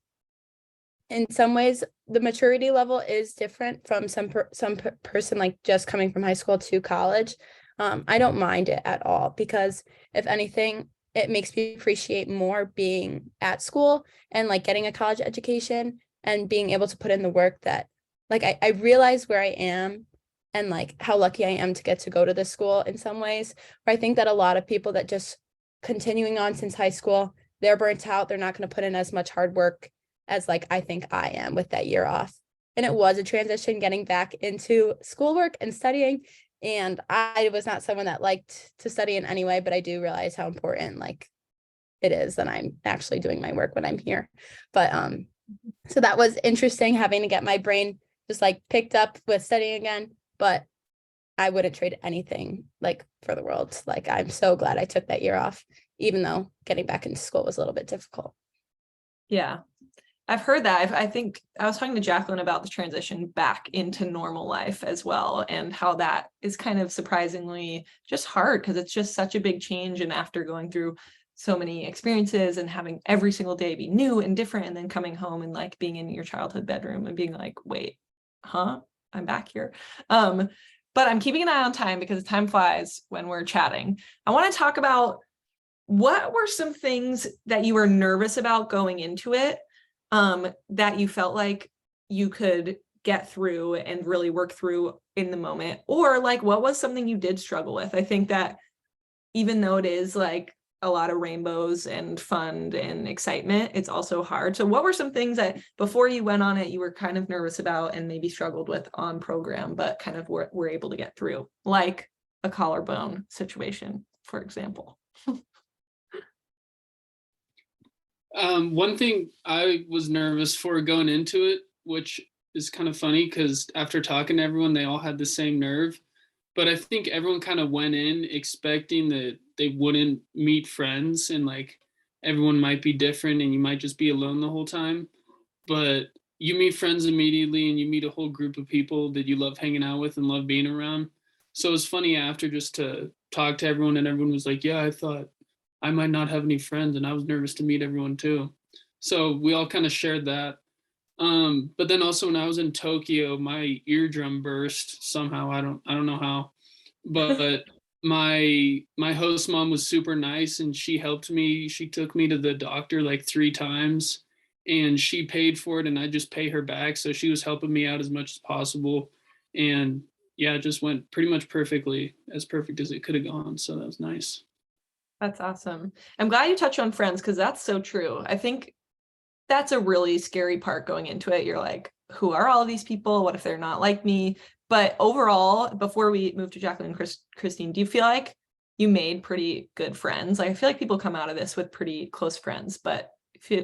in some ways the maturity level is different from some person like just coming from high school to college, I don't mind it at all, because if anything, it makes me appreciate more being at school and like getting a college education and being able to put in the work that like I realize where I am and like how lucky I am to get to go to this school in some ways, where I think that a lot of people that just continuing on since high school, they're burnt out. They're not going to put in as much hard work as like I think I am with that year off. and it was a transition getting back into schoolwork and studying. And I was not someone that liked to study in any way, but I do realize how important like it is that I'm actually doing my work when I'm here. But so that was interesting having to get my brain just like picked up with studying again. But I wouldn't trade anything like for the world. Like I'm so glad I took that year off, even though getting back into school was a little bit difficult. Yeah, I've heard that. I think I was talking to Jacqueline about the transition back into normal life as well, and how that is kind of surprisingly just hard because it's just such a big change. And after going through so many experiences and having every single day be new and different, and then coming home and like being in your childhood bedroom and being like, wait, huh? I'm back here. But I'm keeping an eye on time because time flies when we're chatting. I want to talk about what were some things that you were nervous about going into it, that you felt like you could get through and really work through in the moment, or like what was something you did struggle with? I think that even though it is like a lot of rainbows and fun and excitement, it's also hard. So what were some things that before you went on it, you were kind of nervous about and maybe struggled with on program, but kind of were able to get through, like a collarbone situation, for example? One thing I was nervous for going into it, which is kind of funny because after talking to everyone, they all had the same nerve. But I think everyone kind of went in expecting that they wouldn't meet friends and like everyone might be different and you might just be alone the whole time. But you meet friends immediately and you meet a whole group of people that you love hanging out with and love being around. So it was funny after just to talk to everyone and everyone was like, yeah, I thought I might not have any friends and I was nervous to meet everyone too. So we all kind of shared that. But then also when I was in Tokyo, my eardrum burst somehow. I don't know how, but my host mom was super nice and she helped me. She took me to the doctor like 3 times and she paid for it and I just pay her back. So she was helping me out as much as possible. And yeah, it just went pretty much perfectly, as perfect as it could have gone. So that was nice. That's awesome. I'm glad you touched on friends because that's so true. I think that's a really scary part going into it. You're like, who are all of these people? What if they're not like me? But overall, before we move to Jacqueline and Christine, do you feel like you made pretty good friends? Like, I feel like people come out of this with pretty close friends, but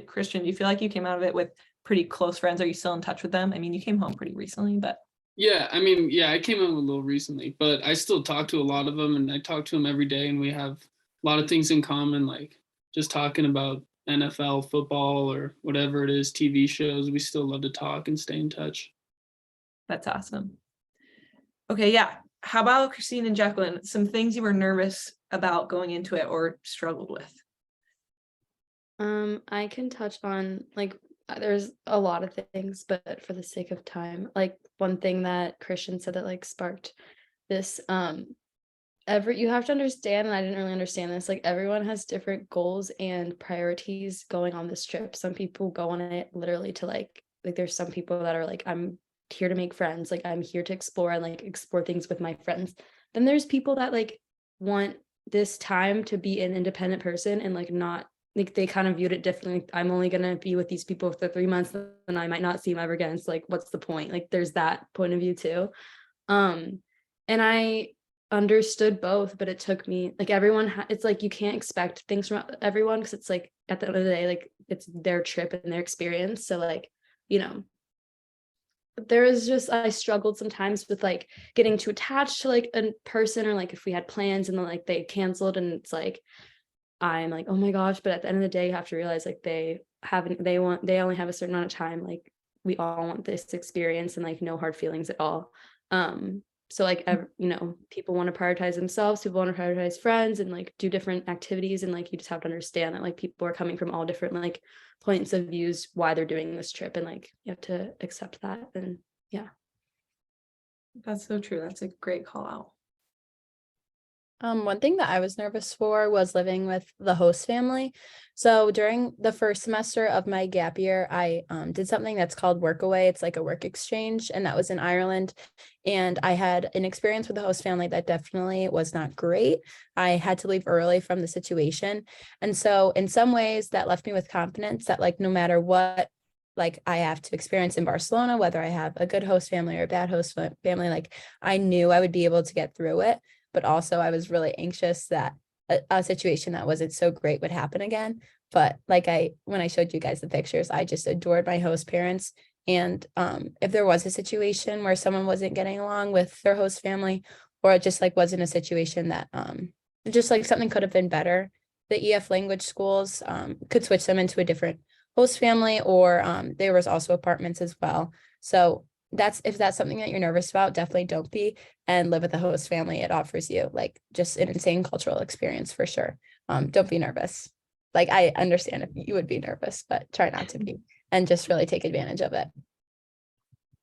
Christian, do you feel like you came out of it with pretty close friends? Are you still in touch with them? I mean, you came home pretty recently, but. Yeah, I mean, yeah, I came in a little recently, but I still talk to a lot of them and I talk to them every day and we have a lot of things in common, like just talking about NFL, football, or whatever it is, TV shows. We still love to talk and stay in touch. That's awesome. Okay, yeah. How about Christine and Jacqueline? Some things you were nervous about going into it or struggled with? I can touch on like there's a lot of things, but for the sake of time, like one thing that Christian said that like sparked this you have to understand, and I didn't really understand this, like everyone has different goals and priorities going on this trip. Some people go on it literally to like there's some people that are like, I'm here to make friends, like I'm here to explore and like explore things with my friends. Then there's people that like want this time to be an independent person and like not like they kind of viewed it differently. I'm only gonna be with these people for 3 months and I might not see them ever again. It's like, what's the point? Like there's that point of view too. And I understood both, but it took me like it's like you can't expect things from everyone because it's like at the end of the day, like it's their trip and their experience. So like, you know, there is just I struggled sometimes with like getting too attached to like a person, or like if we had plans and then like they canceled and it's like I'm like, oh my gosh, but at the end of the day you have to realize like they only have a certain amount of time. Like we all want this experience and like no hard feelings at all. So like people want to prioritize themselves, people want to prioritize friends and like do different activities, and like you just have to understand that like people are coming from all different like points of views why they're doing this trip, and like you have to accept that. And yeah, That's so true. That's a great call out. One thing that I was nervous for was living with the host family. So during the first semester of my gap year, I did something that's called Workaway. It's like a work exchange, and that was in Ireland. And I had an experience with the host family that definitely was not great. I had to leave early from the situation. And so in some ways that left me with confidence that like no matter what like I have to experience in Barcelona, whether I have a good host family or a bad host family, like I knew I would be able to get through it. But also I was really anxious that a situation that wasn't so great would happen again. But like when I showed you guys the pictures, I just adored my host parents. And if there was a situation where someone wasn't getting along with their host family, or it just like wasn't a situation that just like something could have been better, the EF language schools could switch them into a different host family, or there was also apartments as well. So if that's something that you're nervous about, definitely don't be, and live with a host family. It offers you like just an insane cultural experience for sure. Don't be nervous. Like I understand if you would be nervous, but try not to be, and just really take advantage of it.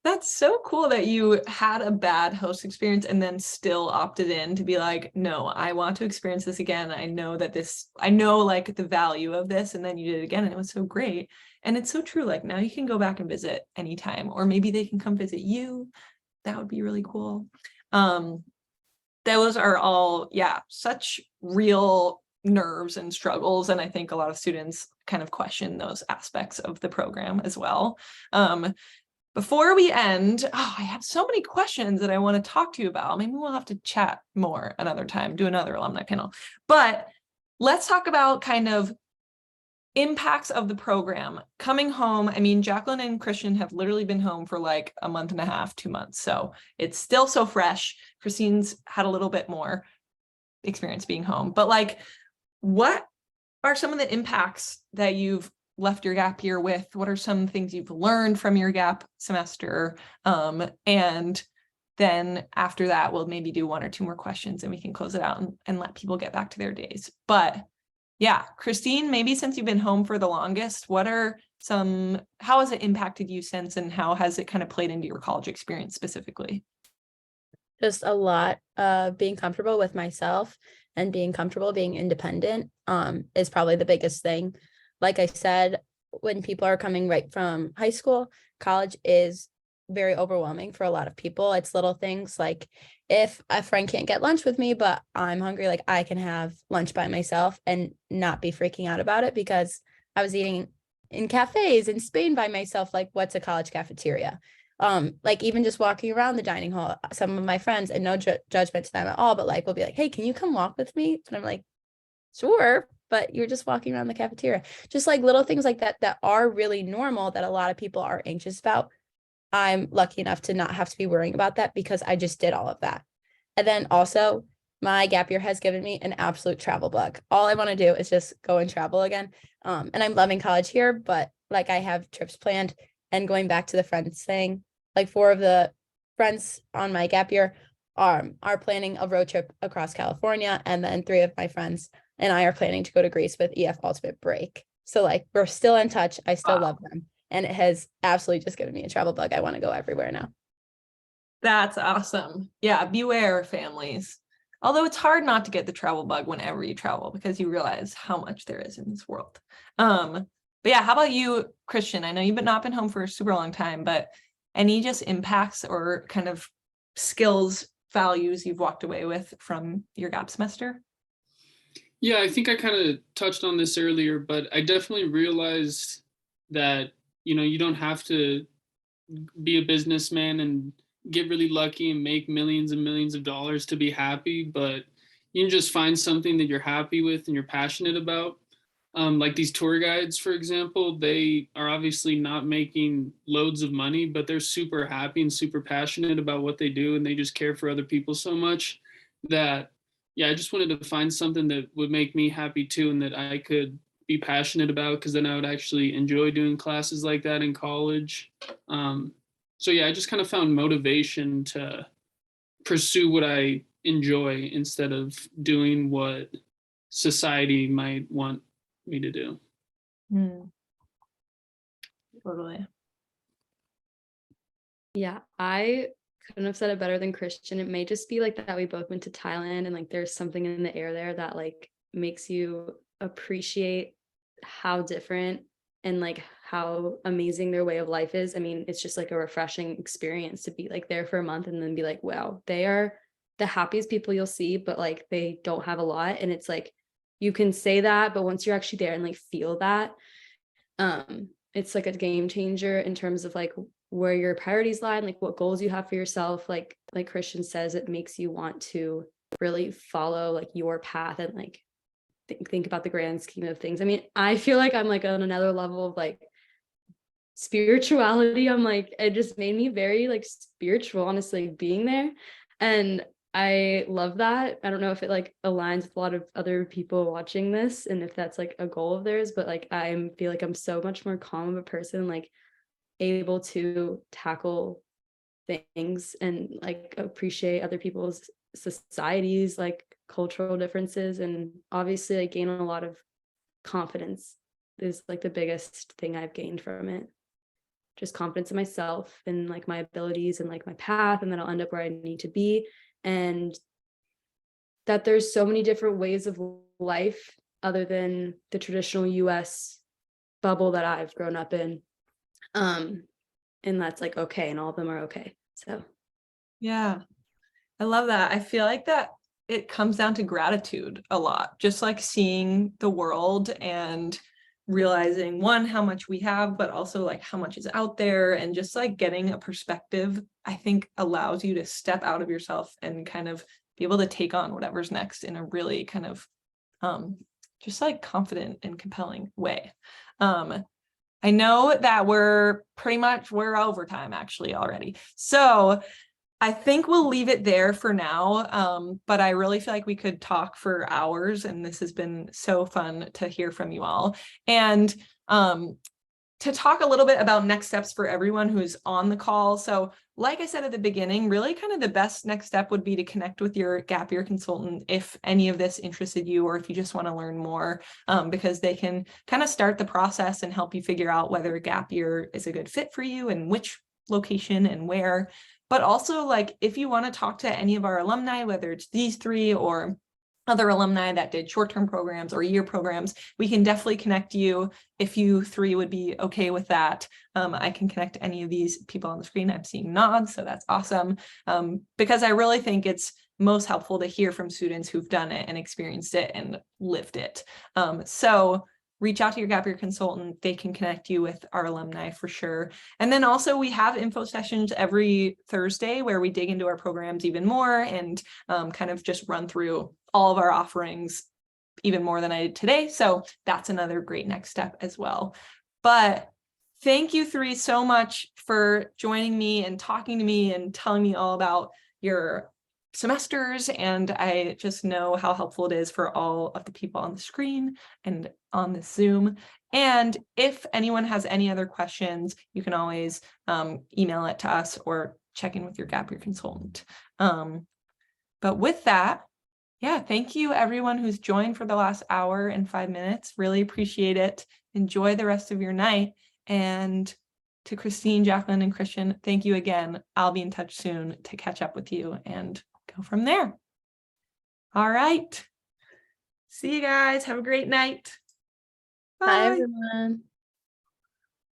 That's so cool that you had a bad host experience and then still opted in to be like, no, I want to experience this again. I know like the value of this. And then you did it again and it was so great. And it's so true. Like now you can go back and visit anytime, or maybe they can come visit you. That would be really cool. Those are all, yeah, such real nerves and struggles. And I think a lot of students kind of question those aspects of the program as well. Before we end, I have so many questions that I want to talk to you about. Maybe we'll have to chat more another time, do another alumni panel. But let's talk about kind of impacts of the program. Coming home, I mean, Jacqueline and Christian have literally been home for like a month and a half, 2 months. So it's still so fresh. Christine's had a little bit more experience being home. But like, what are some of the impacts that you've left your gap year with? What are some things you've learned from your gap semester? And then after that, we'll maybe do 1 or 2 more questions and we can close it out and let people get back to their days. But yeah, Christine, maybe since you've been home for the longest, how has it impacted you since, and how has it kind of played into your college experience specifically? Just a lot being comfortable with myself and being comfortable being independent is probably the biggest thing. Like I said, when people are coming right from high school, college is very overwhelming for a lot of people. It's little things like if a friend can't get lunch with me, but I'm hungry, like I can have lunch by myself and not be freaking out about it because I was eating in cafes in Spain by myself. Like, what's a college cafeteria? Like even just walking around the dining hall, some of my friends, and no judgment to them at all, but like will be like, hey, can you come walk with me? And I'm like, sure, but you're just walking around the cafeteria. Just like little things like that are really normal that a lot of people are anxious about. I'm lucky enough to not have to be worrying about that because I just did all of that. And then also my gap year has given me an absolute travel bug. All I want to do is just go and travel again. And I'm loving college here, but like I have trips planned, and going back to the friends thing, like 4 of the friends on my gap year are planning a road trip across California. And then 3 of my friends and I are planning to go to Greece with EF Ultimate Break. So like we're still in touch. I still love them. And it has absolutely just given me a travel bug. I want to go everywhere now. That's awesome. Yeah, beware families. Although it's hard not to get the travel bug whenever you travel because you realize how much there is in this world. But yeah, how about you, Christian? I know you've not been home for a super long time, but any just impacts or kind of skills, values you've walked away with from your gap semester? Yeah, I think I kind of touched on this earlier, but I definitely realized that, you don't have to be a businessman and get really lucky and make millions and millions of dollars to be happy, but you can just find something that you're happy with and you're passionate about. Like these tour guides, for example, they are obviously not making loads of money, but they're super happy and super passionate about what they do. And they just care for other people so much that, yeah, I just wanted to find something that would make me happy too, and that I could be passionate about, because then I would actually enjoy doing classes like that in college. So yeah, I just kind of found motivation to pursue what I enjoy instead of doing what society might want me to do. Totally. Yeah, I couldn't have said it better than Christian. It may just be like that we both went to Thailand, and like there's something in the air there that like makes you appreciate how different and like how amazing their way of life is. I mean, it's just like a refreshing experience to be like there for a month and then be like, wow, they are the happiest people you'll see, but like they don't have a lot. And it's like you can say that, but once you're actually there and like feel that, it's like a game changer in terms of like where your priorities lie and like what goals you have for yourself. Like Christian says, it makes you want to really follow like your path and like think about the grand scheme of things. I mean, I feel like I'm like on another level of like spirituality. I'm like, it just made me very like spiritual, honestly, being there. And I love that. I don't know if it like aligns with a lot of other people watching this and if that's like a goal of theirs, but like I feel like I'm so much more calm of a person, like able to tackle things and like appreciate other people's societies, like cultural differences, and obviously like gain a lot of confidence is like the biggest thing I've gained from it. Just confidence in myself and like my abilities and like my path, and then I'll end up where I need to be. And that there's so many different ways of life other than the traditional US bubble that I've grown up in. And that's like okay, and all of them are okay. So Yeah, I love that. I feel like that it comes down to gratitude a lot, just like seeing the world and realizing one, how much we have, but also like how much is out there, and just like getting a perspective, I think allows you to step out of yourself and kind of be able to take on whatever's next in a really kind of just like confident and compelling way. I know that we're overtime actually already. So I think we'll leave it there for now. But I really feel like we could talk for hours, and this has been so fun to hear from you all. And to talk a little bit about next steps for everyone who's on the call. So like I said at the beginning, really kind of the best next step would be to connect with your gap year consultant if any of this interested you, or if you just want to learn more, because they can kind of start the process and help you figure out whether a gap year is a good fit for you and which location and where. But also, like, if you want to talk to any of our alumni, whether it's these three or other alumni that did short-term programs or year programs, we can definitely connect you if you three would be okay with that. I can connect any of these people on the screen. I'm seeing nods, so that's awesome. Because I really think it's most helpful to hear from students who've done it and experienced it and lived it. So reach out to your gap year consultant. They can connect you with our alumni for sure. And then also we have info sessions every Thursday where we dig into our programs even more and kind of just run through all of our offerings even more than I did today. So that's another great next step as well. But thank you three so much for joining me and talking to me and telling me all about your semesters. And I just know how helpful it is for all of the people on the screen and on the Zoom. And if anyone has any other questions, you can always email it to us or check in with your gap year consultant. But with that, yeah, thank you everyone who's joined for the last hour and 5 minutes. Really appreciate it. Enjoy the rest of your night. And to Christine, Jacqueline, and Christian, thank you again. I'll be in touch soon to catch up with you and go from there. All right. See you guys. Have a great night. Bye, everyone.